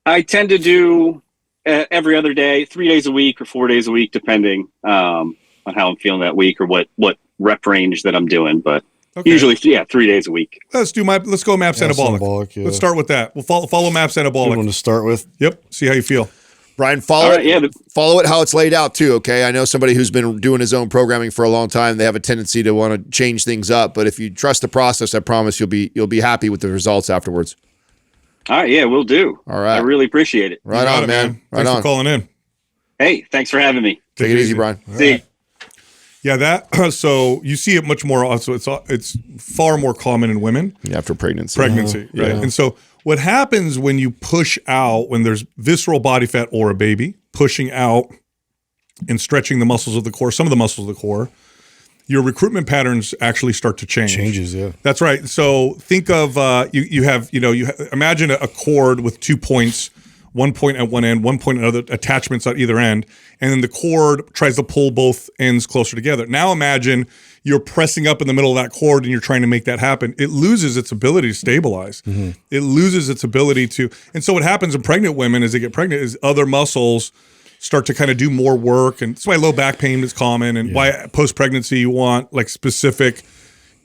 I tend to do every other day, 3 days a week or 4 days a week, depending on how I'm feeling that week or what rep range that I'm doing. But usually, 3 days a week. Let's go MAPS Anabolic. Yeah. Let's start with that. We'll follow MAPS Good Anabolic. one to start with. Yep. See how you feel. Brian, follow it how it's laid out too, okay? I know somebody who's been doing his own programming for a long time, they have a tendency to want to change things up, but if you trust the process, I promise you'll be happy with the results afterwards. All right, we'll do. All right. I really appreciate it. Right on, man. Right Thanks on. for calling in. Hey, thanks for having me. Take it easy, Brian. See you. Yeah, so you see it much more. So it's far more common in women. After pregnancy. Right? Yeah. And so what happens when you push out, when there's visceral body fat or a baby, pushing out and stretching the muscles of the core, some of the muscles of the core, your recruitment patterns actually start to change. Changes, yeah. That's right. So think of imagine a cord with 2 points, 1 point at one end, 1 point at other, attachments at either end, and then the cord tries to pull both ends closer together. Now imagine you're pressing up in the middle of that cord and you're trying to make that happen. It loses its ability to stabilize. Mm-hmm. It loses its ability to, and so what happens in pregnant women as they get pregnant is other muscles start to kind of do more work, and that's why low back pain is common, and why post-pregnancy you want like specific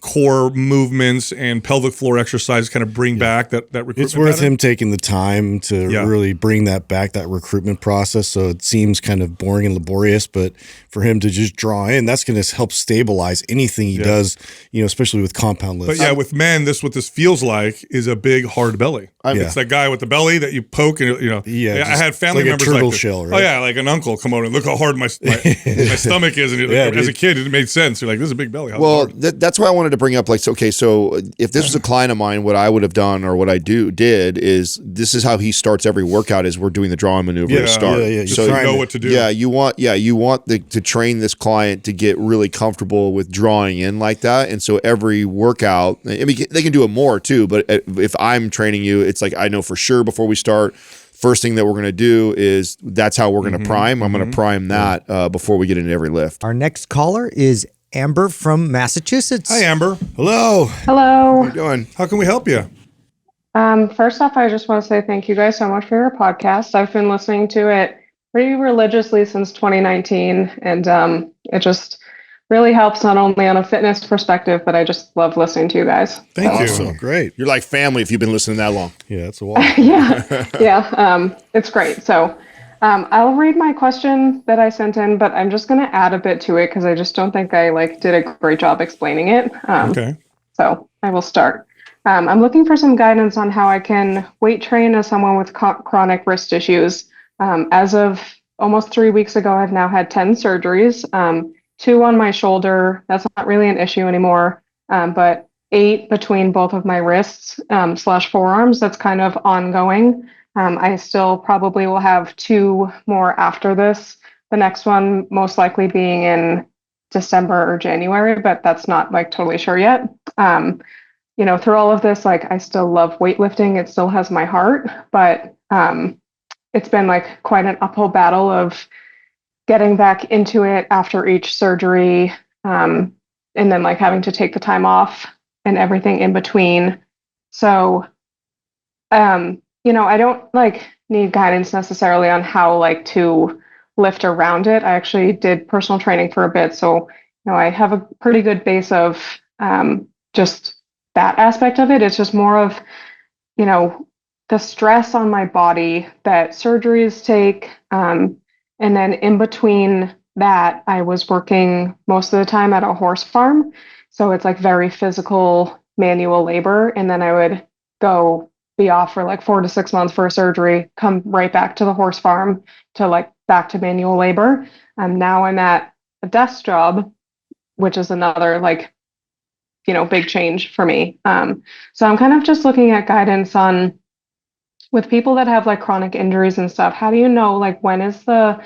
core movements and pelvic floor exercise kind of bring back that recruitment. It's worth pattern. him taking the time to really bring that back, that recruitment process. So it seems kind of boring and laborious, but for him to just draw in, that's going to help stabilize anything he does, especially with compound lifts. But with men, what this feels like is a big hard belly. It's that guy with the belly that you poke, and I had family like members a turtle like this. shell, right? Oh yeah, like an uncle come over and look how hard my stomach is, and as a kid it made sense. You're like, this is a big belly. Well, that's why I wanted to bring up, so if this was a client of mine, what I would have done or what I did is this is how he starts every workout is we're doing the draw-in maneuver to start. So you know what to do. You want to train this client to get really comfortable with drawing in like that. And so every workout, I mean, they can do it more too, but if I'm training you, it's like I know for sure before we start, first thing that we're going to do is that's how we're going to prime. I'm going to prime that before we get into every lift. Our next caller is Amber from Massachusetts. Hi, Amber. Hello. Hello. How you doing? How can we help you? First off, I just want to say thank you guys so much for your podcast. I've been listening to it pretty religiously since 2019, and it just really helps not only on a fitness perspective, but I just love listening to you guys. Thank you. Awesome. Great. You're like family if you've been listening that long. Yeah, that's a while. Yeah, it's great. So I'll read my question that I sent in, but I'm just going to add a bit to it because I just don't think I did a great job explaining it. Okay. So I will start. I'm looking for some guidance on how I can weight train as someone with chronic wrist issues. As of almost 3 weeks ago, I've now had 10 surgeries, 2 on my shoulder. That's not really an issue anymore, but 8 between both of my wrists / forearms. That's kind of ongoing. I still probably will have 2 more after this. The next one most likely being in December or January, but that's not totally sure yet. Through all of this, I still love weightlifting. It still has my heart, but it's been quite an uphill battle of getting back into it after each surgery, and then having to take the time off and everything in between. So, I don't need guidance necessarily on how to lift around it. I actually did personal training for a bit, so I have a pretty good base of just that aspect of it. It's just more of the stress on my body that surgeries take, and then in between that, I was working most of the time at a horse farm, so it's very physical manual labor, and then I would go be off for 4 to 6 months for a surgery, come right back to the horse farm to back to manual labor. Now I'm at a desk job, which is another big change for me. So I'm kind of just looking at guidance on with people that have chronic injuries and stuff. How do you know when is the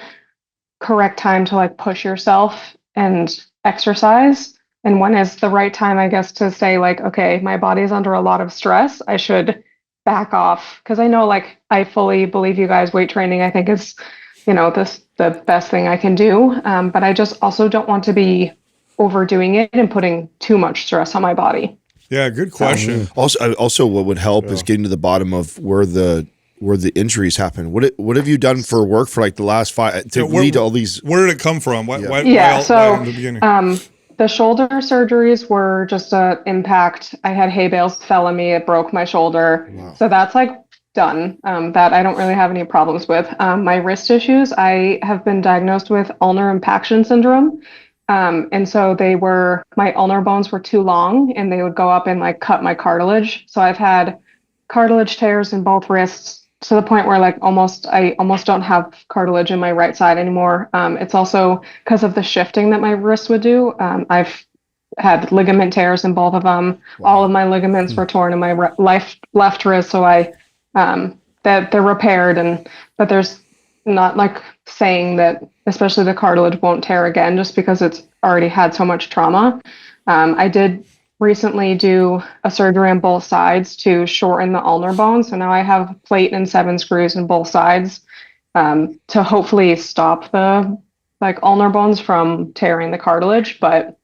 correct time to push yourself and exercise? And when is the right time, I guess, to say okay, my body's under a lot of stress. I should back off. Because I know I fully believe you guys, weight training, I think is, the best thing I can do. But I just also don't want to be overdoing it and putting too much stress on my body. Yeah, good question. Also, what would help is getting to the bottom of where the injuries happen. What have you done for work for the last 5 to lead to all these? Where did it come from? Why in the beginning? The shoulder surgeries were just an impact. I had hay bales fell on me. It broke my shoulder. Wow. So that's done. That I don't really have any problems with. My wrist issues, I have been diagnosed with ulnar impaction syndrome. And so my ulnar bones were too long and they would go up and cut my cartilage. So I've had cartilage tears in both wrists to the point where I almost don't have cartilage in my right side anymore. It's also because of the shifting that my wrist would do. I've had ligament tears in both of them. Wow. All of my ligaments were torn in my left wrist. So that they're repaired, but there's not saying that, especially the cartilage won't tear again just because it's already had so much trauma. I did recently do a surgery on both sides to shorten the ulnar bone. So now I have a plate and 7 screws in both sides to hopefully stop the ulnar bones from tearing the cartilage. But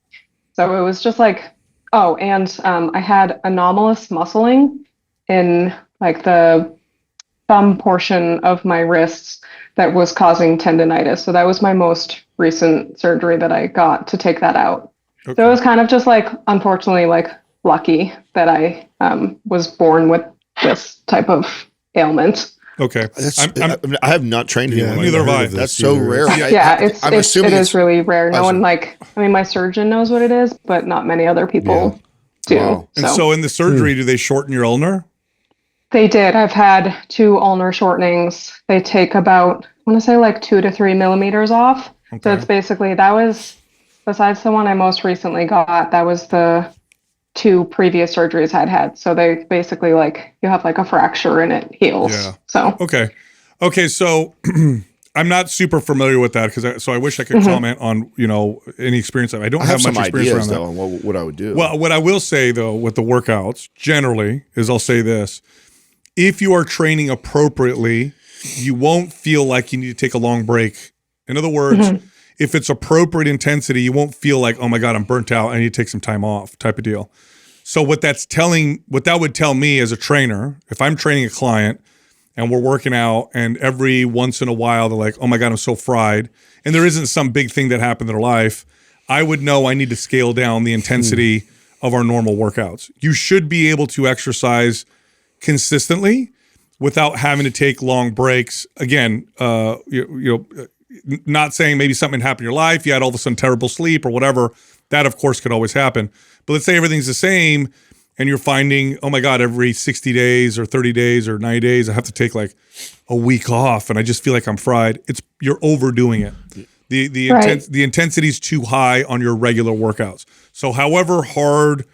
so it was just and I had anomalous muscling in the thumb portion of my wrists that was causing tendonitis. So that was my most recent surgery that I got to take that out. Okay. So it was kind of just unfortunately lucky that I was born with this type of ailment. Okay. I have not trained anyone. Neither have I. That's so rare. I'm assuming it is really rare. No one my surgeon knows what it is, but not many other people do. Wow. And so in the surgery, do they shorten your ulnar? They did. I've had 2 ulnar shortenings. They take about, I want to say 2 to 3 millimeters off. Okay. So it's basically, that was, besides the one I most recently got, that was the 2 previous surgeries I'd had. So they basically you have a fracture and it heals. Yeah. So. Okay. So I'm not super familiar with that so I wish I could comment on, any experience. I don't have much experience around that. On what I would do. Well, what I will say though, with the workouts generally is I'll say this. If you are training appropriately, you won't feel like you need to take a long break. In other words, if it's appropriate intensity, you won't feel like, oh my God, I'm burnt out. I need to take some time off type of deal. So what that would tell me as a trainer, if I'm training a client and we're working out and every once in a while they're like, oh my God, I'm so fried. And there isn't some big thing that happened in their life. I would know I need to scale down the intensity of our normal workouts. You should be able to exercise consistently without having to take long breaks. Again, not saying maybe something happened in your life, you had all of a sudden terrible sleep or whatever. That, of course, could always happen. But let's say everything's the same and you're finding, oh my God, every 60 days or 30 days or 90 days, I have to take like a week off and I just feel like I'm fried. You're overdoing it. The intensity is too high on your regular workouts. So however hard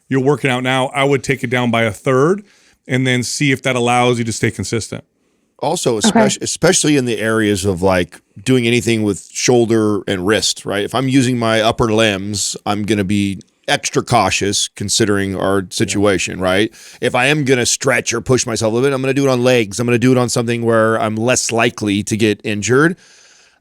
you're working out now, I would take it down by a third and then see if that allows you to stay consistent. Also, especially in the areas of like doing anything with shoulder and wrist, right? If I'm using my upper limbs, I'm going to be extra cautious considering our situation, right? If I am going to stretch or push myself a little bit, I'm going to do it on legs. I'm going to do it on something where I'm less likely to get injured.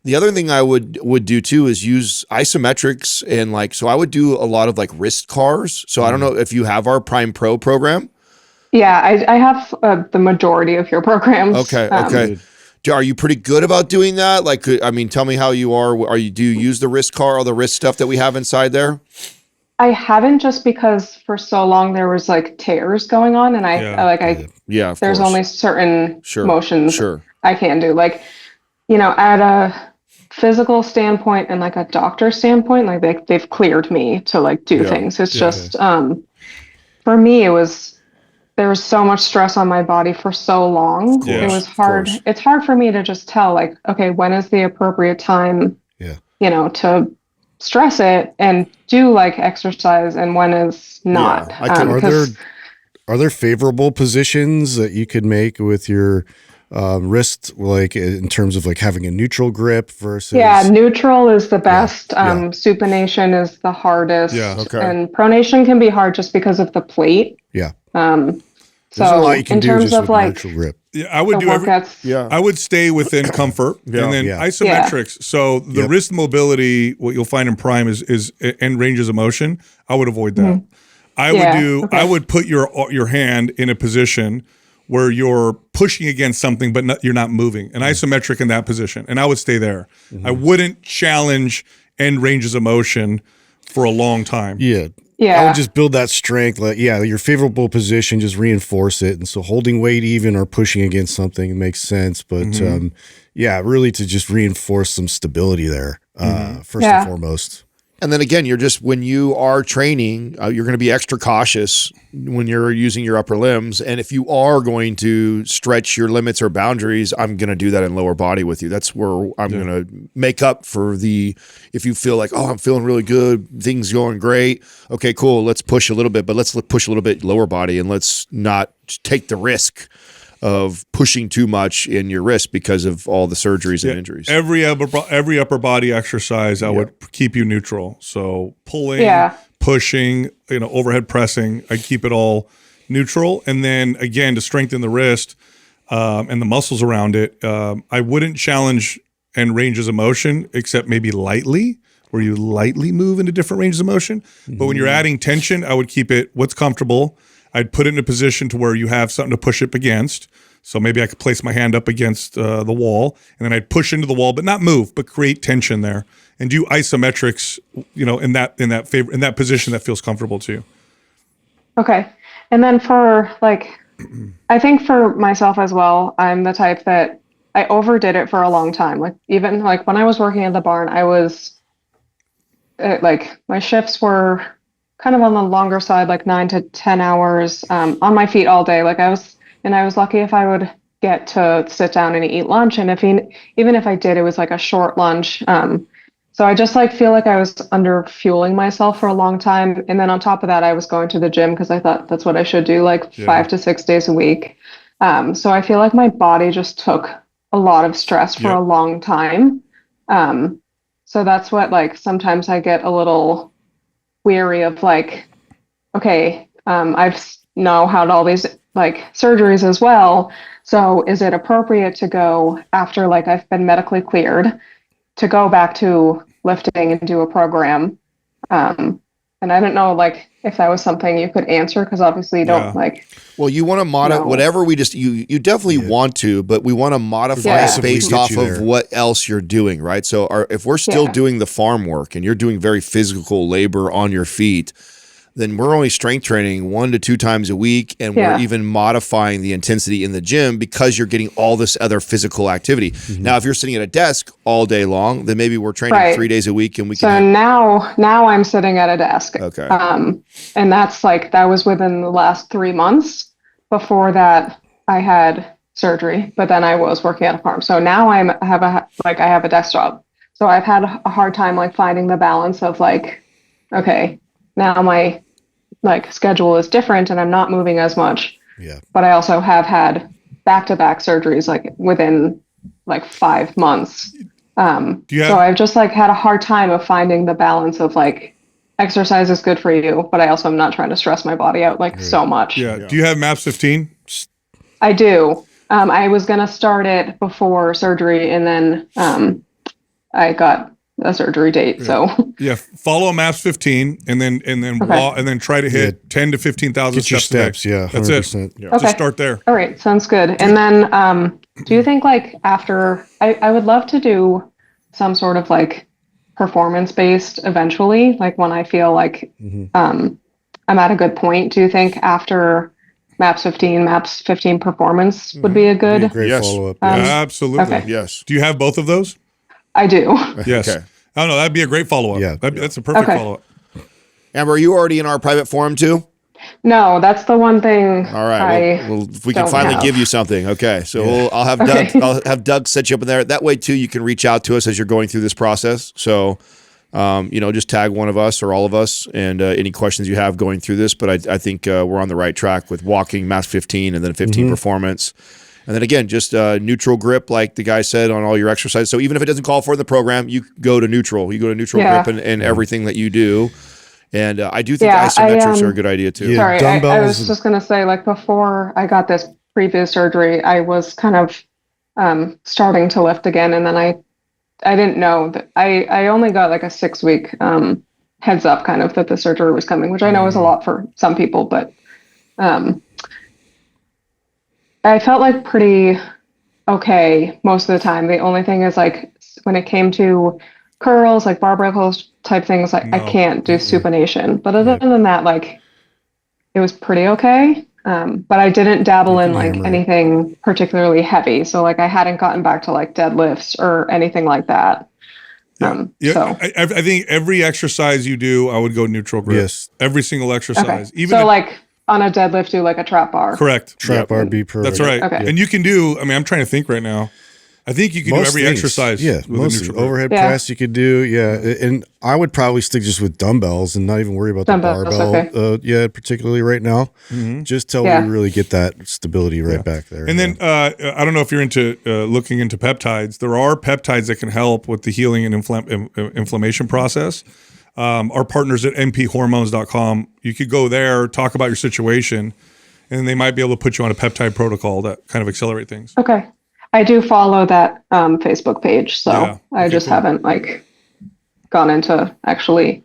The other thing I would do too is use isometrics and so I would do a lot of like wrist cars. So I don't know if you have our Prime Pro program. Yeah, I have the majority of your programs. Okay. Are you pretty good about doing that? Like, I mean, tell me how you are. Do you use the wrist car, all the wrist stuff that we have inside there? I haven't, just because for so long there was like tears going on, and there's only certain motions I can do. Like, at a physical standpoint and like a doctor standpoint, like they've cleared me to like do things. It's just for me, there was so much stress on my body for so long. It was hard. It's hard for me to just tell, like, okay, when is the appropriate time, to stress it and do like exercise and when is not. Are there favorable positions that you could make with your wrist, like in terms of like having a neutral grip versus? Yeah, neutral is the best. Supination is the hardest. And pronation can be hard just because of the plate. There's a lot you can do just with neutral grip. Yeah, I would I would stay within comfort and then isometrics. So the wrist mobility, what you'll find in Prime is and ranges of motion. I would avoid that. I would put your hand in a position where you're pushing against something, but you're not moving. An isometric in that position, and I would stay there. I wouldn't challenge end ranges of motion for a long time. I would just build that strength. Like, your favorable position, just reinforce it. And so holding weight even or pushing against something makes sense. But really to just reinforce some stability there, first and foremost. And then again, when you are training, you're going to be extra cautious when you're using your upper limbs. And if you are going to stretch your limits or boundaries, I'm going to do that in lower body with you. That's where I'm going to make up for if you feel like, oh, I'm feeling really good, things going great. Okay, cool. Let's push a little bit, but let's push a little bit lower body and let's not take the risk of pushing too much in your wrist because of all the surgeries and injuries. Every upper body exercise, I would keep you neutral. So pulling, pushing, overhead pressing, I keep it all neutral. And then again, to strengthen the wrist and the muscles around it, I wouldn't challenge end ranges of motion except maybe lightly, where you lightly move into different ranges of motion. But when you're adding tension, I would keep it what's comfortable. I'd put it in a position to where you have something to push up against. So maybe I could place my hand up against the wall, and then I'd push into the wall, but not move, but create tension there, and do isometrics, in that position that feels comfortable to you. Okay, and then for I think for myself as well, I'm the type that I overdid it for a long time. Like even when I was working at the barn, I was my shifts were kind of on the longer side, like 9 to 10 hours on my feet all day. I was lucky if I would get to sit down and eat lunch. And even if I did, it was like a short lunch. So I just feel like I was under fueling myself for a long time. And then on top of that, I was going to the gym because I thought that's what I should do 5 to 6 days a week. So I feel like my body just took a lot of stress for a long time. So that's what sometimes I get a little weary of okay, I've now had all these surgeries as well. So is it appropriate to go after I've been medically cleared to go back to lifting and do a program? And I don't know if that was something you could answer, because obviously you don't Well, you want to modify whatever we just you definitely want to, but we want to modify it based off of what else you're doing, right? So if we're still doing the farm work and you're doing very physical labor on your feet, then we're only strength training 1 to 2 times a week, and we're even modifying the intensity in the gym because you're getting all this other physical activity. Now, if you're sitting at a desk all day long, then maybe we're training 3 days a week, and we can. So now I'm sitting at a desk. Okay. And that's that was within the last 3 months. Before that, I had surgery, but then I was working at a farm. So now I have a desk job. So I've had a hard time finding the balance of okay, now my schedule is different and I'm not moving as much. Yeah. But I also have had back-to-back surgeries within 5 months. So I've just had a hard time of finding the balance of exercise is good for you, but I also am not trying to stress my body out so much. Yeah. Do you have MAPS 15? I do. I was going to start it before surgery, and then I got a surgery date. So follow a MAPS 15 and then try to hit 10 to 15,000 steps a day. Yeah. 100%. That's it. Yeah. Okay. Just start there. All right. Sounds good. And then do you think after I would love to do some sort of performance-based eventually, when I feel I'm at a good point. Do you think after MAPS 15 performance would be a good great follow-up. Absolutely. Okay. Yes. Do you have both of those? I do. Yes. Okay. Oh, no, that'd be a great follow-up. Yeah. That's a perfect follow-up. Amber, are you already in our private forum too? No, that's the one thing. All right. Well, if we can finally give you something. Okay. So I'll have Doug. I'll have Doug set you up in there. That way too, you can reach out to us as you're going through this process. So, just tag one of us or all of us, and any questions you have going through this. But I think we're on the right track with walking, MAPS 15, and then 15 performance. And then again, just neutral grip, like the guy said, on all your exercise. So even if it doesn't call for the program, you go to neutral. You go to neutral grip and everything that you do. And I do think isometrics are a good idea too. Yeah, Sorry, I was dumbbells just going to say, before I got this previous surgery, I was kind of starting to lift again. And then I didn't know that I only got a 6-week heads up kind of that the surgery was coming, which I know is a lot for some people, but I felt pretty okay most of the time. The only thing is when it came to curls, barbell curls type things, I can't do supination. But other than that, it was pretty okay. But I didn't dabble in anything particularly heavy. So I hadn't gotten back to deadlifts or anything like that. So I think every exercise you do, I would go neutral grip. Yes. Every single exercise. Okay. So on a deadlift, do a trap bar. Correct. Trap bar be perfect. That's right. Okay. And you can do, I'm trying to think right now. I think you can do every exercise. Yeah, with most a neutral overhead press you could do. Yeah, and I would probably stick just with dumbbells and not even worry about the barbell. Particularly right now, just till we really get that stability back there. And then I don't know if you're into looking into peptides. There are peptides that can help with the healing and inflammation process. Our partners at nphormones.com, you could go there, talk about your situation, and they might be able to put you on a peptide protocol that kind of accelerate things. Okay. I do follow that Facebook page, so I just haven't gone into actually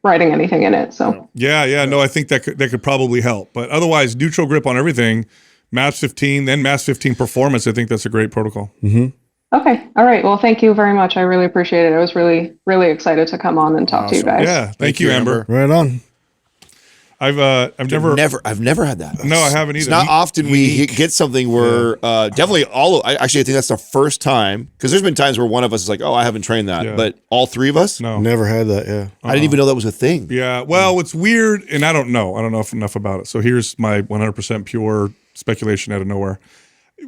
writing anything in it. So no, I think that could probably help. But otherwise, neutral grip on everything, MAPS 15, then MAPS 15 performance. I think that's a great protocol. Okay, all right. Well, thank you very much. I really appreciate it. I was really, really excited to come on and talk to you guys. Yeah, thank you, Amber. Right on. I've never had that. No, I haven't either. It's not often we get something where definitely I think that's the first time, because there's been times where one of us is like, oh, I haven't trained that, but all three of us, never had that. Yeah, I didn't even know that was a thing. Yeah, well, it's weird, and I don't know enough about it. So here's my 100% pure speculation out of nowhere.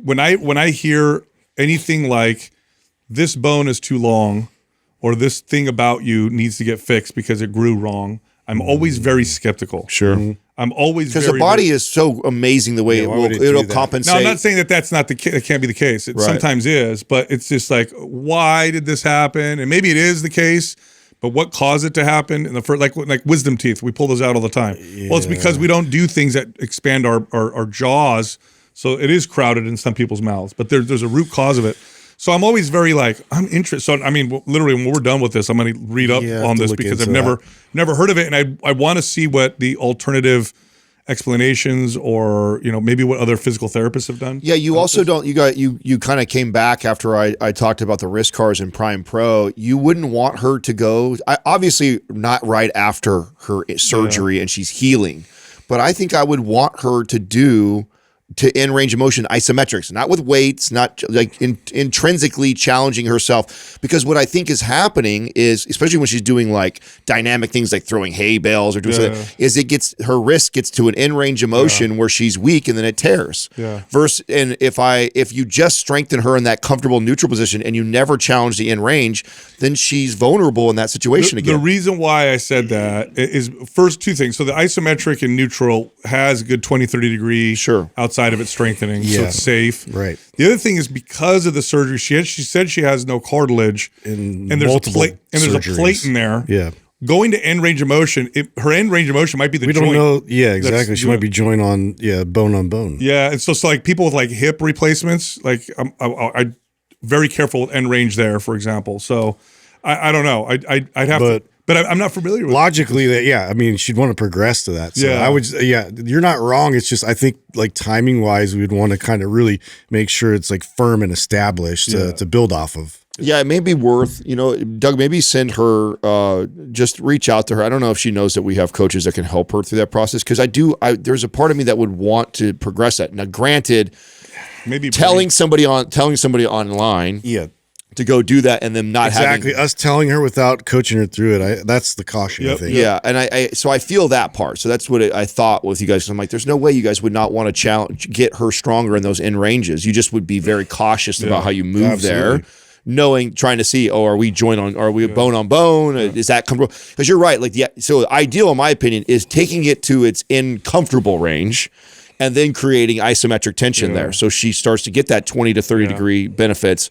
When I hear anything like this bone is too long, or this thing about you needs to get fixed because it grew wrong, I'm always very skeptical. Sure. I'm always because the body is so amazing the way it'll compensate. Now, I'm not saying that's not it can't be the case. It sometimes is, but it's just why did this happen? And maybe it is the case, but what caused it to happen? In the first, like wisdom teeth, we pull those out all the time. Yeah. Well, it's because we don't do things that expand our jaws, so it is crowded in some people's mouths. But there's a root cause of it. So I'm always very I'm interested. So I mean, literally, when we're done with this, I'm going to read up on this because I've never heard of it, and I want to see what the alternative explanations or, maybe what other physical therapists have done? Yeah, you also don't. You kind of came back after I talked about the wrist cars and Prime Pro. You wouldn't want her to go. Obviously, not right after her surgery and she's healing, but I think I would want her to do in range of motion isometrics, not with weights, not like intrinsically challenging herself. Because what I think is happening is, especially when she's doing like dynamic things like throwing hay bales or doing something, is her wrist gets to an in range of motion where she's weak and then it tears. Versus, and if you just strengthen her in that comfortable neutral position and you never challenge the in range, then she's vulnerable in that situation again. The reason why I said that is first two things. So the isometric and neutral has a good 20, 30 degree outside of it strengthening, so it's safe. Right. The other thing is because of the surgery, she said she has no cartilage, and there's a plate in there. Yeah. Going to end range of motion, her end range of motion might be the joint. We don't know. Yeah, exactly. She might be joint on, bone on bone. Yeah, and so like people with like hip replacements, like I'm very careful with end range there, for example. So I don't know. I'd have to. But I'm not familiar with logically that. She'd want to progress to that. So I would, you're not wrong. It's just, I think like timing wise, we'd want to kind of really make sure it's like firm and established to build off of. Yeah, it may be worth, Doug, maybe send her, just reach out to her. I don't know if she knows that we have coaches that can help her through that process. Cause there's a part of me that would want to progress that. Now, granted, maybe telling somebody online. Yeah. To go do that and then not having us telling her without coaching her through it. That's the caution, I think. Yeah, and so I feel that part. So that's what I thought with you guys. I'm like, there's no way you guys would not want to get her stronger in those in ranges. You just would be very cautious about how you move there, trying to see, are we bone on bone? Is that comfortable? Because you're right. So ideal, in my opinion, is taking it to its comfortable range and then creating isometric tension there. So she starts to get that 20 to 30 degree benefits.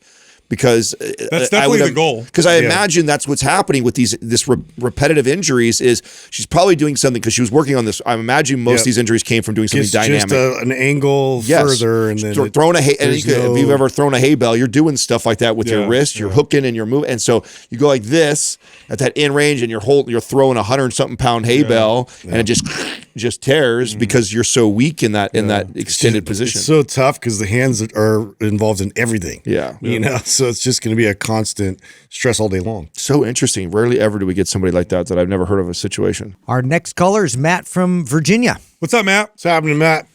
Because that's definitely the goal. Because I imagine that's what's happening with this repetitive injuries is she's probably doing something because she was working on this. I'm imagining most of these injuries came from doing something dynamic. Just an angle further, and then throwing if you've ever thrown a hay bale, you're doing stuff like that with your wrist. You're hooking and you're moving, and so you go like this at that in range, and you're throwing 100-something pound hay bale, and it just tears because you're so weak in that extended position. It's so tough because the hands are involved in everything. So it's just going to be a constant stress all day long. So interesting. Rarely ever do we get somebody like that I've never heard of a situation. Our next caller is Matt from Virginia. What's up, Matt? What's happening, Matt?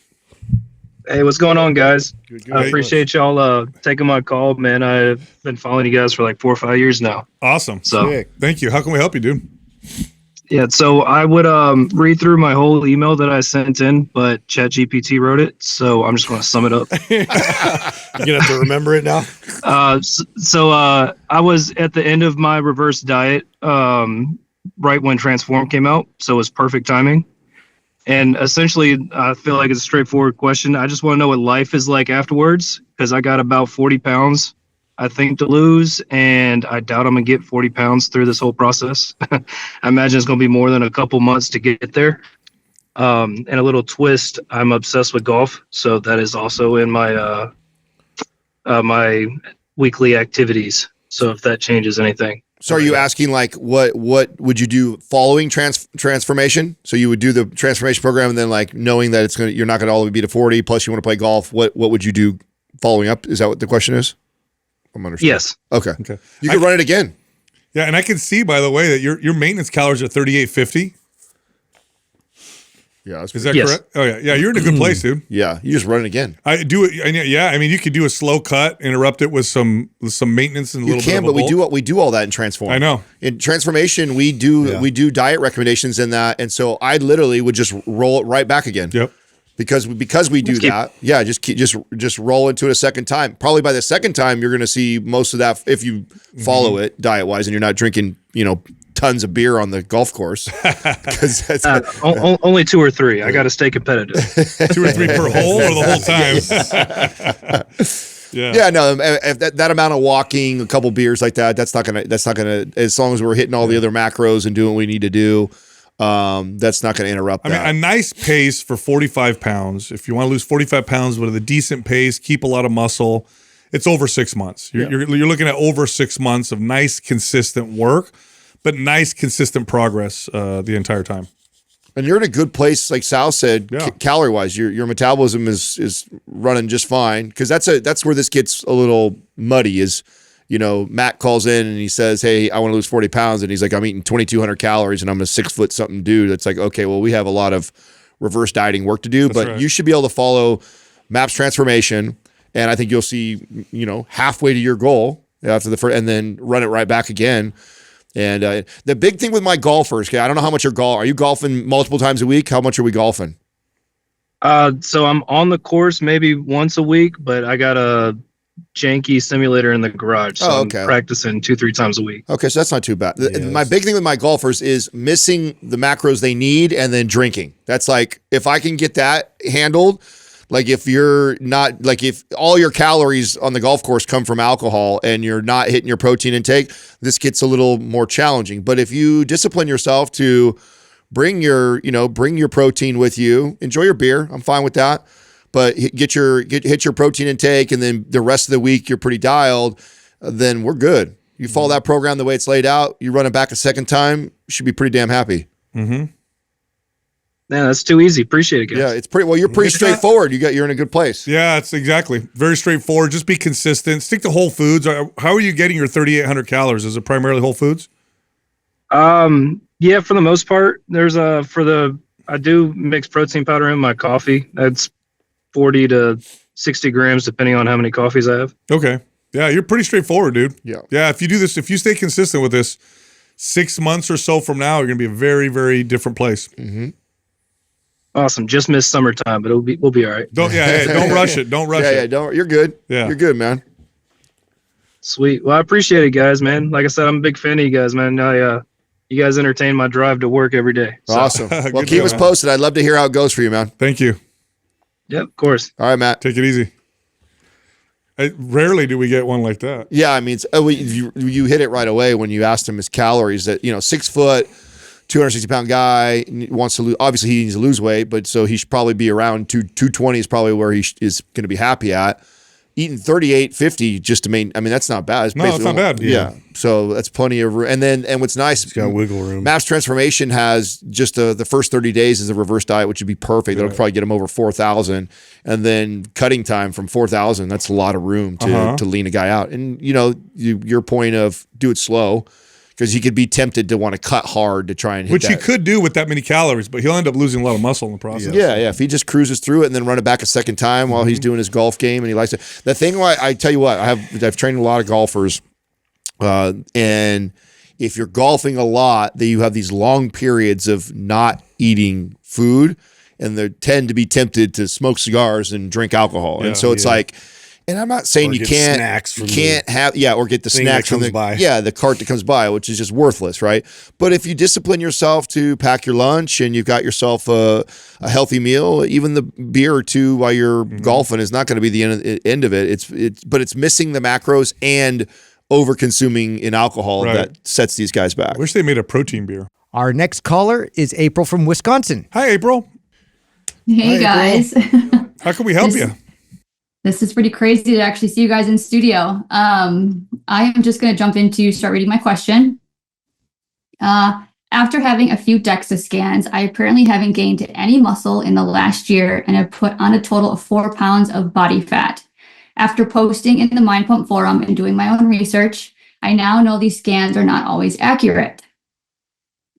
Hey, what's going on, guys? Good. I appreciate y'all taking my call, man. I've been following you guys for like 4 or 5 years now. Awesome. So thank you. How can we help you, dude? Yeah, so I would read through my whole email that I sent in, but ChatGPT wrote it, so I'm just going to sum it up. You're going to have to remember it now? So I was at the end of my reverse diet right when Transform came out, so it was perfect timing. And essentially, I feel like it's a straightforward question. I just want to know what life is like afterwards, because I got about 40 pounds, I think, to lose, and I doubt I'm going to get 40 pounds through this whole process. I imagine it's going to be more than a couple months to get there. And a little twist, I'm obsessed with golf, so that is also in my my weekly activities. So if that changes anything. So are you asking like what would you do following transformation? So you would do the transformation program and then like knowing that you're not going to all the way be to 40 plus you want to play golf. What would you do following up? Is that what the question is? I'm understanding. Yes. Okay. You can run it again. Yeah, and I can see, by the way, that your maintenance calories are 3,850. Yeah, is that correct? Oh yeah, you're in a good place, dude. Yeah, you just run it again. I do it. Yeah, I mean, you could do a slow cut, interrupt it with some maintenance and a little bit of a but we do all that in Transform. I know. In Transformation, we do diet recommendations in that, and so I literally would just roll it right back again. Yep. Because we do that, just roll into it a second time. Probably by the second time, you're going to see most of that if you follow it diet wise, and you're not drinking, tons of beer on the golf course. Because only 2 or 3. I got to stay competitive. 2 or 3 per hole or the whole time. Yeah, no. If that amount of walking, a couple beers like that, that's not gonna. As long as we're hitting all the other macros and doing what we need to do. That's not going to interrupt that. I mean, a nice pace for 45 pounds. If you want to lose 45 pounds with a decent pace, keep a lot of muscle, it's over 6 months. You're looking at over 6 months of nice, consistent work, but nice, consistent progress the entire time. And you're in a good place, like Sal said, Yeah. calorie wise. Your metabolism is running just fine, because that's where this gets a little muddy. Is, Matt calls in and he says, "Hey, I want to lose 40 pounds," and he's like, "I'm eating 2,200 calories, and I'm a 6 foot something dude." It's like, okay, well, we have a lot of reverse dieting work to do, but right. you should be able to follow MAPS transformation, and I think you'll see, halfway to your goal after the first, and then run it right back again. And the big thing with my golfers, okay, I don't know how much are you golfing multiple times a week? How much are we golfing? So I'm on the course maybe once a week, but I got a janky simulator in the garage. So I'm practicing 2-3 times a week. Okay, so that's not too bad. Yes. My big thing with my golfers is missing the macros they need and then drinking. That's like, if I can get that handled, like if all your calories on the golf course come from alcohol and you're not hitting your protein intake, this gets a little more challenging. But if you discipline yourself to bring your protein with you, enjoy your beer, I'm fine with that. But hit your protein intake, and then the rest of the week you're pretty dialed, then we're good. You follow that program the way it's laid out, you run it back a second time, you should be pretty damn happy. Mm-hmm. Man, that's too easy. Appreciate it, guys. Yeah, you're pretty straightforward. You're in a good place. Yeah, it's exactly very straightforward. Just be consistent. Stick to whole foods. How are you getting your 3,800 calories? Is it primarily whole foods? Yeah, for the most part. I do mix protein powder in my coffee. That's 40 to 60 grams, depending on how many coffees I have. Okay. Yeah, you're pretty straightforward, dude. Yeah. Yeah, if you stay consistent with this, 6 months or so from now, you're going to be a very, very different place. Mm-hmm. Awesome. Just missed summertime, but we'll be all right. Don't rush it. Don't rush it. Yeah, you're good. Yeah. You're good, man. Sweet. Well, I appreciate it, guys, man. Like I said, I'm a big fan of you guys, man. You guys entertain my drive to work every day. So. Awesome. Well, Good keep deal, us man. posted. I'd love to hear how it goes for you, man. Thank you. Yep, of course. All right, Matt. Take it easy. Rarely do we get one like that. Yeah, I mean, you hit it right away when you asked him his calories. That 6 foot, 260-pound guy wants to lose. Obviously, he needs to lose weight, but so he should probably be around 220 is probably where he is going to be happy at. Eating 38.50 just to maintain. I mean, that's not bad. It's not bad. Yeah. So that's plenty of room. And what's nice, It's got wiggle room. MAPS Transformation has just the first 30 days is a reverse diet, which would be perfect. That'll probably get him over 4,000. And then cutting time from 4,000, that's a lot of room to lean a guy out. And, your point of do it slow, because he could be tempted to want to cut hard to try and hit Which that. he could do with that many calories, but he'll end up losing a lot of muscle in the process. Yeah. If he just cruises through it and then run it back a second time while he's doing his golf game and he likes it. The thing why I tell you what, I've trained a lot of golfers, and if you're golfing a lot, that you have these long periods of not eating food, and they tend to be tempted to smoke cigars and drink alcohol. And so it's like, and I'm not saying Or you get can't snacks from or get the thing snacks that from comes by. the cart that comes by, which is just worthless, right? But if you discipline yourself to pack your lunch and you've got yourself a healthy meal, even the beer or two while you're golfing is not going to be the end of it. But it's missing the macros and over consuming in alcohol that sets these guys back. I wish they made a protein beer. Our next caller is April from Wisconsin. Hi, April. Hey, guys. How can we help you? This is pretty crazy to actually see you guys in studio. I am just going to jump into start reading my question. After having a few DEXA scans, I apparently haven't gained any muscle in the last year and have put on a total of 4 pounds of body fat. After posting in the Mind Pump forum and doing my own research, I now know these scans are not always accurate.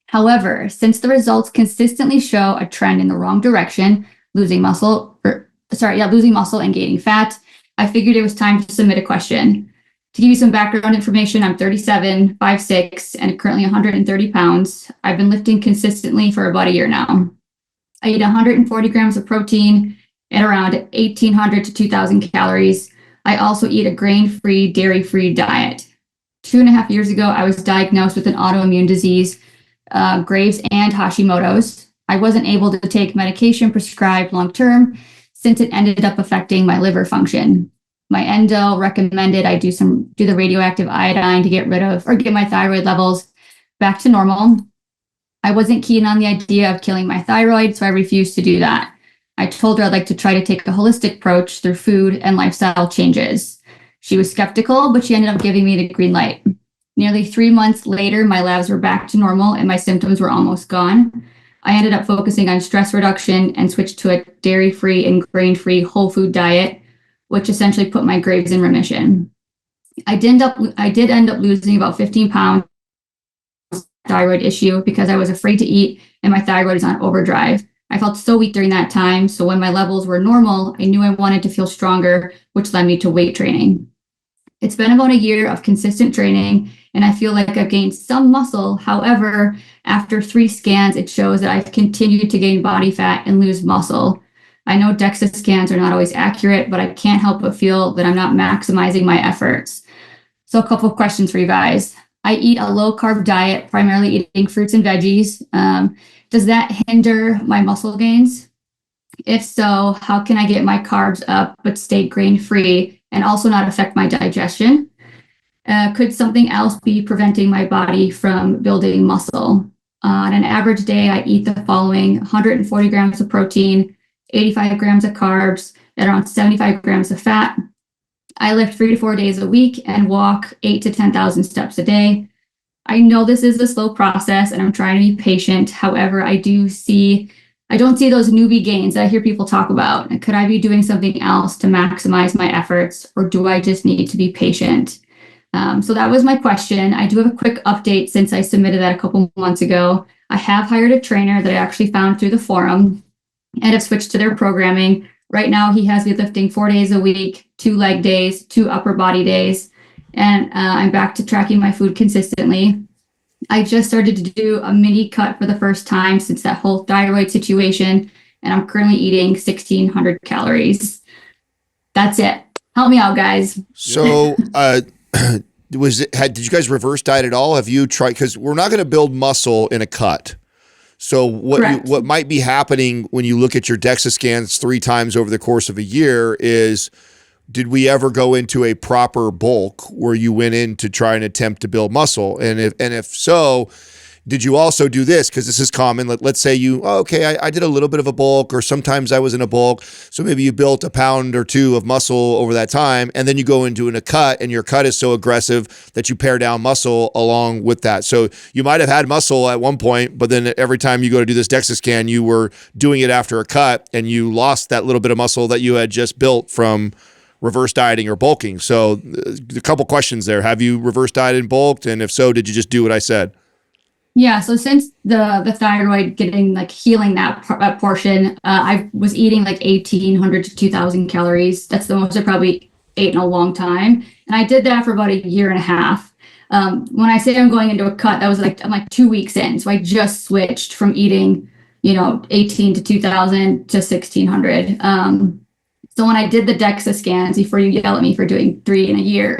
However, since the results consistently show a trend in the wrong direction, losing muscle and gaining fat, I figured it was time to submit a question. To give you some background information, I'm 37, 5'6", and currently 130 pounds. I've been lifting consistently for about a year now. I eat 140 grams of protein and around 1,800 to 2,000 calories. I also eat a grain-free, dairy-free diet. 2.5 years ago, I was diagnosed with an autoimmune disease, Graves and Hashimoto's. I wasn't able to take medication prescribed long-term since it ended up affecting my liver function. My endo recommended I do the radioactive iodine to get my thyroid levels back to normal. I wasn't keen on the idea of killing my thyroid, so I refused to do that. I told her I'd like to try to take a holistic approach through food and lifestyle changes. She was skeptical, but she ended up giving me the green light. Nearly 3 months later, my labs were back to normal and my symptoms were almost gone. I ended up focusing on stress reduction and switched to a dairy-free and grain-free whole food diet, which essentially put my Graves in remission. I did end up losing about 15 pounds thyroid issue because I was afraid to eat and my thyroid is on overdrive. I felt so weak during that time. So when my levels were normal, I knew I wanted to feel stronger, which led me to weight training. It's been about a year of consistent training and I feel like I've gained some muscle. However, after 3 scans, it shows that I've continued to gain body fat and lose muscle. I know DEXA scans are not always accurate, but I can't help but feel that I'm not maximizing my efforts. So a couple of questions for you guys. I eat a low-carb diet, primarily eating fruits and veggies. Does that hinder my muscle gains? If so, how can I get my carbs up but stay grain-free and also not affect my digestion? Could something else be preventing my body from building muscle? On an average day, I eat the following: 140 grams of protein, 85 grams of carbs, and around 75 grams of fat. I lift 3 to 4 days a week and walk 8 to 10,000 steps a day. I know this is a slow process and I'm trying to be patient. However, I don't see those newbie gains that I hear people talk about. Could I be doing something else to maximize my efforts, or do I just need to be patient? So that was my question. I do have a quick update since I submitted that a couple months ago. I have hired a trainer that I actually found through the forum and have switched to their programming. Right now, he has me lifting 4 days a week, 2 leg days, 2 upper body days, and I'm back to tracking my food consistently. I just started to do a mini cut for the first time since that whole thyroid situation, and I'm currently eating 1,600 calories. That's it. Help me out, guys. So, did you guys reverse diet at all? Have you tried? Because we're not going to build muscle in a cut. So what might be happening when you look at your DEXA scans 3 times over the course of a year is, did we ever go into a proper bulk where you went in to try and attempt to build muscle? And if so, did you also do this? Because this is common. Let's say I did a little bit of a bulk, or sometimes I was in a bulk. So maybe you built a pound or 2 of muscle over that time, and then you go into a cut, and your cut is so aggressive that you pare down muscle along with that. So you might have had muscle at one point, but then every time you go to do this DEXA scan, you were doing it after a cut, and you lost that little bit of muscle that you had just built from reverse dieting or bulking. So a couple questions there. Have you reverse dieted and bulked? And if so, did you just do what I said? Yeah, so since the thyroid getting healing that portion, I was eating 1,800 to 2,000 calories. That's the most I probably ate in a long time. And I did that for about a year and a half. When I say I'm going into a cut, that was I'm 2 weeks in. So I just switched from eating, 18 to 2,000 to 1,600. So when I did the DEXA scans, before you yell at me for doing 3 in a year,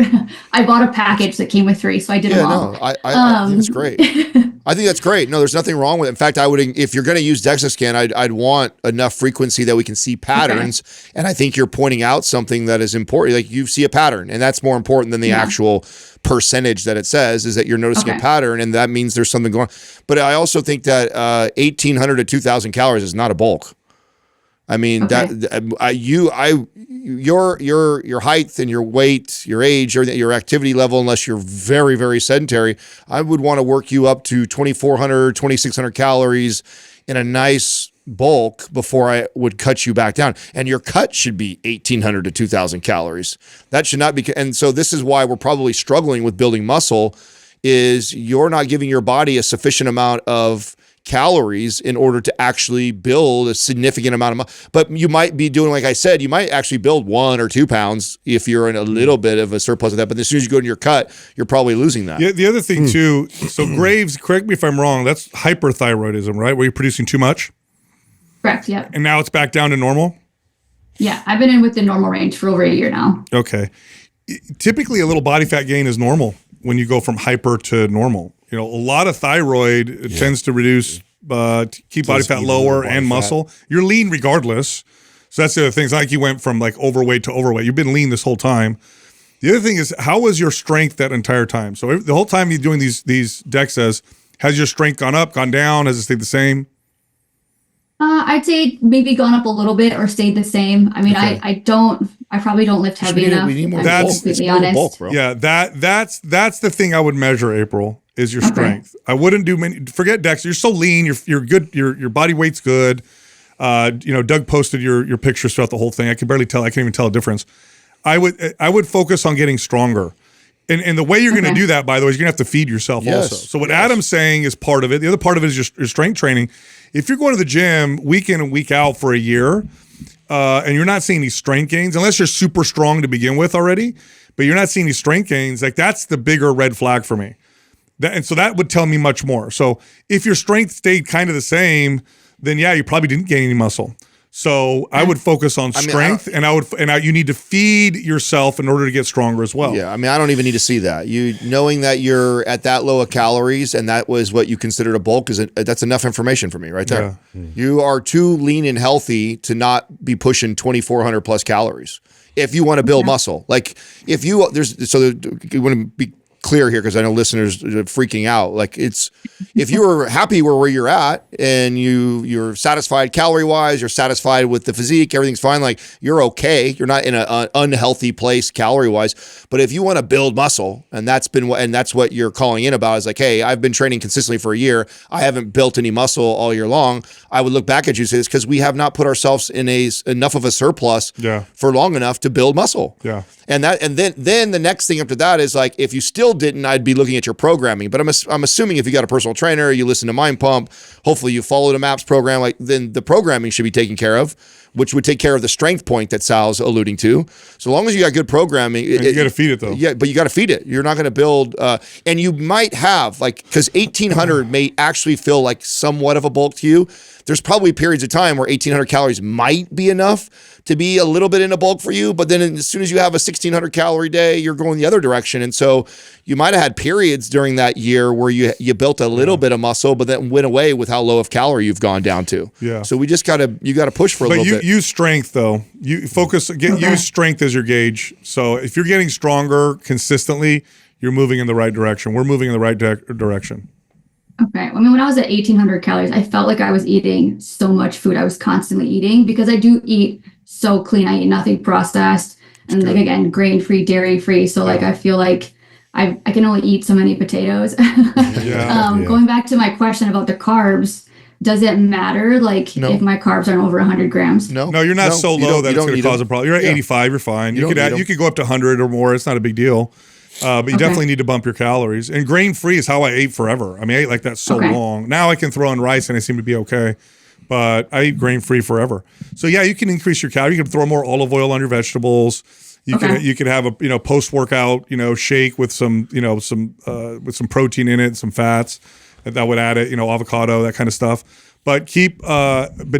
I bought a package that came with 3. So I did them all. No, I think it's great. I think that's great. No, there's nothing wrong with it. In fact, I would, if you're going to use DEXA scan, I'd want enough frequency that we can see patterns. Okay. And I think you're pointing out something that is important. You see a pattern, and that's more important than the actual percentage that it says, is that you're noticing a pattern, and that means there's something going on. But I also think that 1,800 to 2,000 calories is not a bulk. I mean, your height and your weight, your age, or your activity level, unless you're very, very sedentary, I would want to work you up to 2,400, 2,600 calories in a nice bulk before I would cut you back down. And your cut should be 1,800 to 2,000 calories. That should not be. And so this is why we're probably struggling with building muscle, is you're not giving your body a sufficient amount of calories in order to actually build a significant amount of muscle. But you might be doing, like I said, you might actually build 1 or 2 pounds if you're in a little bit of a surplus of that. But as soon as you go into your cut, you're probably losing that. Yeah, the other thing too, so Graves, correct me if I'm wrong, that's hyperthyroidism, right? Where you're producing too much? Correct, yep. And now it's back down to normal? Yeah, I've been in with the normal range for over a year now. Okay. Typically, a little body fat gain is normal when you go from hyper to normal. A lot of thyroid tends to reduce, keep body fat lower and muscle. You're lean regardless. So that's the other thing. It's not like you went from overweight to overweight. You've been lean this whole time. The other thing is, how was your strength that entire time? So the whole time you're doing these DEXAs, has your strength gone up, gone down? Has it stayed the same? I'd say maybe gone up a little bit or stayed the same. I mean, okay. I probably don't lift heavy enough. We need more that's completely honest. bulk, bro. Yeah, that's the thing I would measure, April, is your strength. I wouldn't do many. Forget Dex. You're so lean. You're good. Your body weight's good. Doug posted your pictures throughout the whole thing. I can barely tell. I can't even tell a difference. I would focus on getting stronger. And the way you're going to do that, by the way, is you're going to have to feed yourself also. So what Adam's saying is part of it. The other part of it is your strength training. If you're going to the gym week in and week out for a year, and you're not seeing these strength gains, unless you're super strong to begin with already, but you're not seeing these strength gains, like that's the bigger red flag for me. And so that would tell me much more. So if your strength stayed kind of the same, then yeah, you probably didn't gain any muscle. So I would focus on strength, you need to feed yourself in order to get stronger as well. Yeah, I mean, I don't even need to see that. You knowing that you're at that low of calories and that was what you considered a bulk that's enough information for me right there. Yeah. You are too lean and healthy to not be pushing 2,400 plus calories if you want to build muscle. Like if you want to be clear here because I know listeners are freaking out. Like if you were happy where you're at and you're satisfied calorie wise, you're satisfied with the physique, everything's fine. Like you're okay. You're not in an unhealthy place calorie wise. But if you want to build muscle, and that's what you're calling in about is like, hey, I've been training consistently for a year. I haven't built any muscle all year long. I would look back at you and say this because we have not put ourselves in enough of a surplus for long enough to build muscle. Yeah. And then the next thing after that is like, if you still didn't, I'd be looking at your programming. But I'm assuming if you got a personal trainer, you listen to Mind Pump, hopefully you follow the MAPS program, like then the programming should be taken care of, which would take care of the strength point that Sal's alluding to. So long as you got good programming. You got to feed it though. Yeah, but you got to feed it. You're not going to build, and you might have because 1,800 may actually feel like somewhat of a bulk to you. There's probably periods of time where 1,800 calories might be enough to be a little bit in a bulk for you. But then as soon as you have a 1,600 calorie day, you're going the other direction. And so you might have had periods during that year where you built a little bit of muscle, but then went away with how low of calorie you've gone down to. Yeah. So you got to push for a little bit. Use strength though. Use strength as your gauge. So if you're getting stronger consistently, you're moving in the right direction. We're moving in the right direction. Okay. I mean, when I was at 1,800 calories, I felt like I was eating so much food. I was constantly eating because I do eat so clean. I eat nothing processed and like, again, grain-free, dairy-free. So like, I feel like I can only eat so many potatoes. Going back to my question about the carbs, does it matter like if my carbs aren't over 100 grams? No, you're not so low that it's going to cause a problem. You're at 85, you're fine. You could go up to 100 or more. It's not a big deal. But you definitely need to bump your calories. And grain-free is how I ate forever. I mean, I ate like that so long. Now I can throw in rice and I seem to be okay. But I eat grain-free forever. So yeah, you can increase your calories. You can throw more olive oil on your vegetables. You could have a post-workout shake with some protein in it, some fats that would add it. Avocado, that kind of stuff. But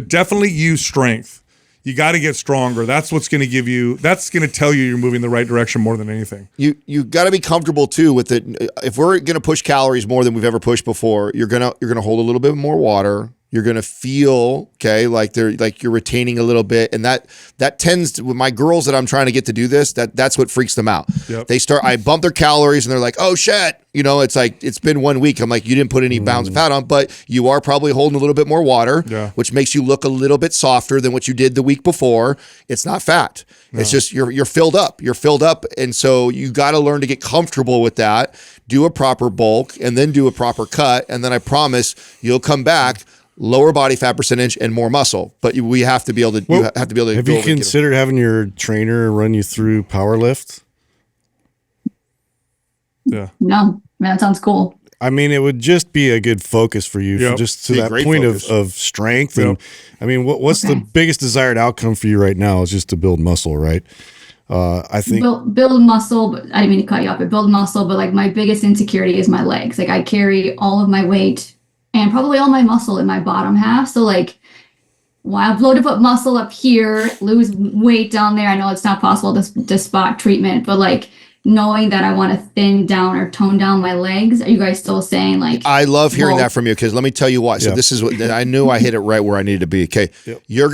definitely use strength. You got to get stronger. That's what's going to give you. That's going to tell you you're moving the right direction more than anything. You got to be comfortable too with it. If we're going to push calories more than we've ever pushed before, you're gonna hold a little bit more water. You're gonna feel like you're retaining a little bit, and that tends to, with my girls that I'm trying to get to do this, that's what freaks them out. Yep. I bump their calories, and they're like, oh shit, it's like it's been 1 week. I'm like, you didn't put any pounds of fat on, but you are probably holding a little bit more water, which makes you look a little bit softer than what you did the week before. It's not fat. No. It's just you're filled up. You're filled up, and so you got to learn to get comfortable with that. Do a proper bulk, and then do a proper cut, and then I promise you'll come back. Lower body fat percentage and more muscle, but we have to be able to. You have to be able to. Have you considered having your trainer run you through power lift? Yeah. No, man, that sounds cool. I mean, it would just be a good focus for you, just to that point of strength. And I mean, what's the biggest desired outcome for you right now is just to build muscle, right? I think build muscle, but I didn't mean to cut you off. But build muscle, but like my biggest insecurity is my legs. Like I carry all of my weight and probably all my muscle in my bottom half. So like, while I'd love to put muscle up here, lose weight down there. I know it's not possible to spot treatment, but like knowing that I want to thin down or tone down my legs. Are you guys still saying like? I love hearing that from you because let me tell you why. So this is what I knew I hit it right where I needed to be. Okay, your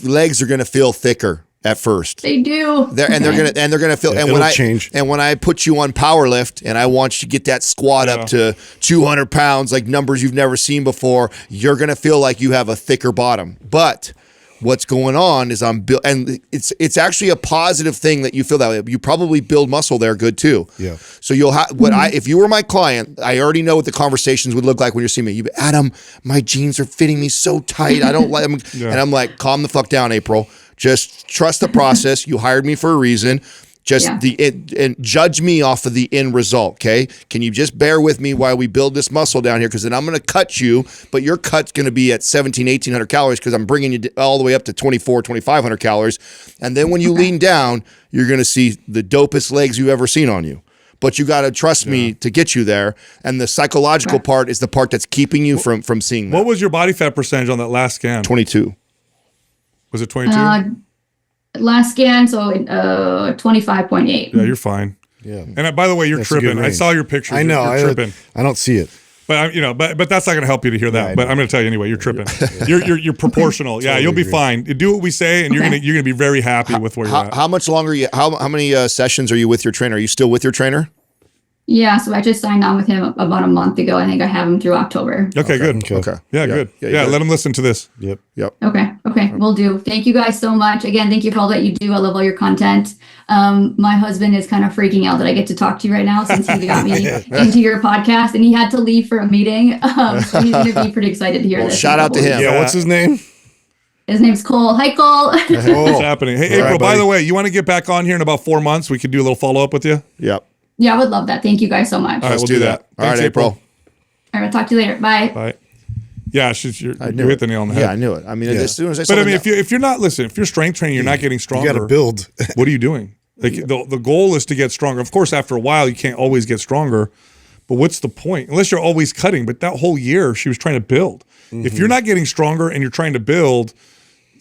legs are gonna feel thicker at first. They do. They're gonna feel. And when I put you on power lift and I want you to get that squat up to 200 pounds, like numbers you've never seen before, you're gonna feel like you have a thicker bottom. But What's going on is and it's actually a positive thing that you feel that way. You probably build muscle there good too. Yeah. So you'll have if you were my client, I already know what the conversations would look like when you're seeing me. You, Adam, my jeans are fitting me so tight. I don't like them. And I'm like, calm the fuck down, April. Just trust the process. You hired me for a reason. Just and judge me off of the end result, okay? Can you just bear with me while we build this muscle down here? Because then I'm going to cut you, but your cut's going to be at 1,800 calories because I'm bringing you all the way up to 2,500 calories. And then when you lean down, you're going to see the dopest legs you've ever seen on you. But you got to trust me to get you there. And the psychological part is the part that's keeping you from seeing that. What was your body fat percentage on that last scan? 22. Was it 22? Last scan, so 25.8. Yeah, you're fine. Yeah. And by the way, you're tripping. I saw your pictures. I know. You're tripping. I don't see it. But but that's not going to help you to hear that. Yeah, but I'm going to tell you anyway. You're tripping. You're proportional. Totally Yeah, you'll be agree. fine. Do what we say, and you're gonna be very happy with where you're at. How much longer? How many sessions are you with your trainer? Are you still with your trainer? Yeah, so I just signed on with him about a month ago. I think I have him through October. Okay, good. Okay. Yeah, good. Yeah, let him listen to this. Yep. Okay, will do. Thank you guys so much. Again, thank you for all that you do. I love all your content. My husband is kind of freaking out that I get to talk to you right now since he got me into your podcast and he had to leave for a meeting. So he's going to be pretty excited to hear this. Shout out to him. Yeah, what's his name? His name's Cole. Hi, Cole. What's happening? Hey, April, by the way, you want to get back on here in about 4 months? We could do a little follow-up with you? Yep. Yeah, I would love that. Thank you guys so much. All right, we'll do that. All right, April. All right, I'll talk to you later. Bye. Bye. Yeah, you hit the nail on the head. Yeah, I knew it. I mean, as soon as I saw But I mean, if you're not if you're strength training, you're not getting stronger. You got to build. What are you doing? Like the goal is to get stronger. Of course, after a while, you can't always get stronger. But what's the point? Unless you're always cutting. But that whole year, she was trying to build. If you're not getting stronger and you're trying to build,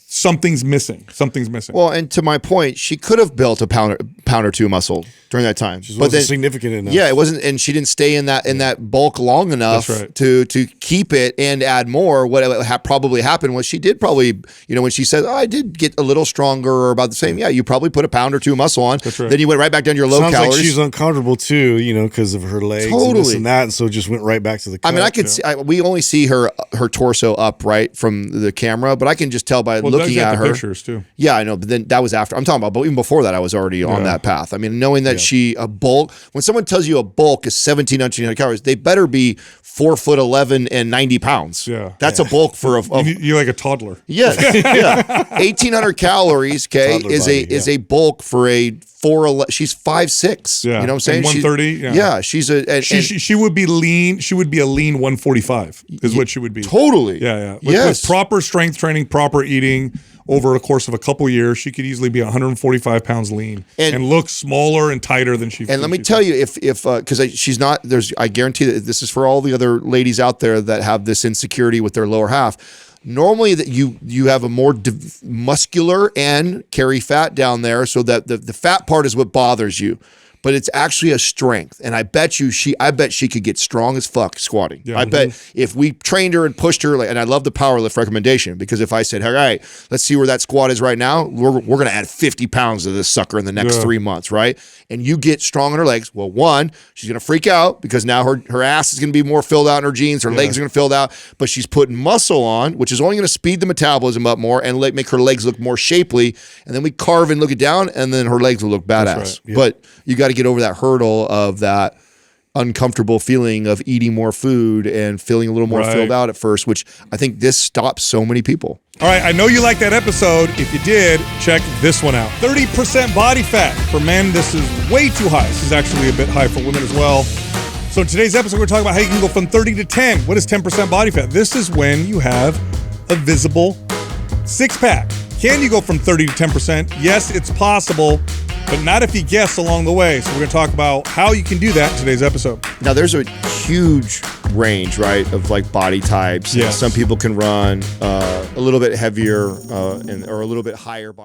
something's missing. Something's missing. Well, and to my point, she could have built a pound or two muscle during that time. Just wasn't significant enough. Yeah, it wasn't, and she didn't stay in that bulk long enough to keep it and add more. What probably happened was she did probably, when she said, I did get a little stronger or about the same. Yeah, you probably put a pound or two muscle on. That's right. Then you went right back down to your low Sounds calories. like she's uncomfortable too, because of her legs and this and that, and so just went right back to the cut. I mean, I could see, we only see her torso up right from the camera, but I can just tell by looking at her. Pictures too. Yeah, I know, but then that was after. I'm talking about, but even before that, I was already on that path. I mean, knowing that a bulk, when someone tells you a bulk is 1,700 calories, they better be 4'11" and 90 pounds. Yeah, that's a bulk for you're like a toddler. Yeah, 1,800 calories. Okay, is a bulk for a 4'11". She's 5'6". Yeah, you know what I'm saying? 130. Yeah, she's she would be lean. She would be a lean 145 is what she would be. Totally. Yeah. With proper strength training, proper eating. Over a course of a couple years, she could easily be 145 pounds lean and look smaller and tighter than she. And let me tell you, if because she's not, I guarantee that this is for all the other ladies out there that have this insecurity with their lower half. Normally, that you have a more muscular and carry fat down there, so that the fat part is what bothers you. But it's actually a strength, and I bet she could get strong as fuck squatting. Yeah, I bet if we trained her and pushed her, and I love the power lift recommendation, because if I said, all right, let's see where that squat is right now, we're going to add 50 pounds to this sucker in the next 3 months, right? And you get strong on her legs. Well, one, she's going to freak out because now her ass is going to be more filled out in her jeans, her legs are going to fill out, but she's putting muscle on, which is only going to speed the metabolism up more and make her legs look more shapely. And then we carve and look it down, and then her legs will look badass. Right. Yep. But you got to get over that hurdle of that uncomfortable feeling of eating more food and feeling a little more filled out at first, which I think this stops so many people. All right, I know you liked that episode. If you did, check this one out. 30% body fat. For men, this is way too high. This is actually a bit high for women as well. So in today's episode, we're talking about how you can go from 30 to 10. What is 10% body fat? This is when you have a visible six-pack. Can you go from 30 to 10%? Yes, it's possible, but not if you guess along the way. So we're going to talk about how you can do that in today's episode. Now, there's a huge range, right, of like body types. Yes. Some people can run a little bit heavier or a little bit higher body.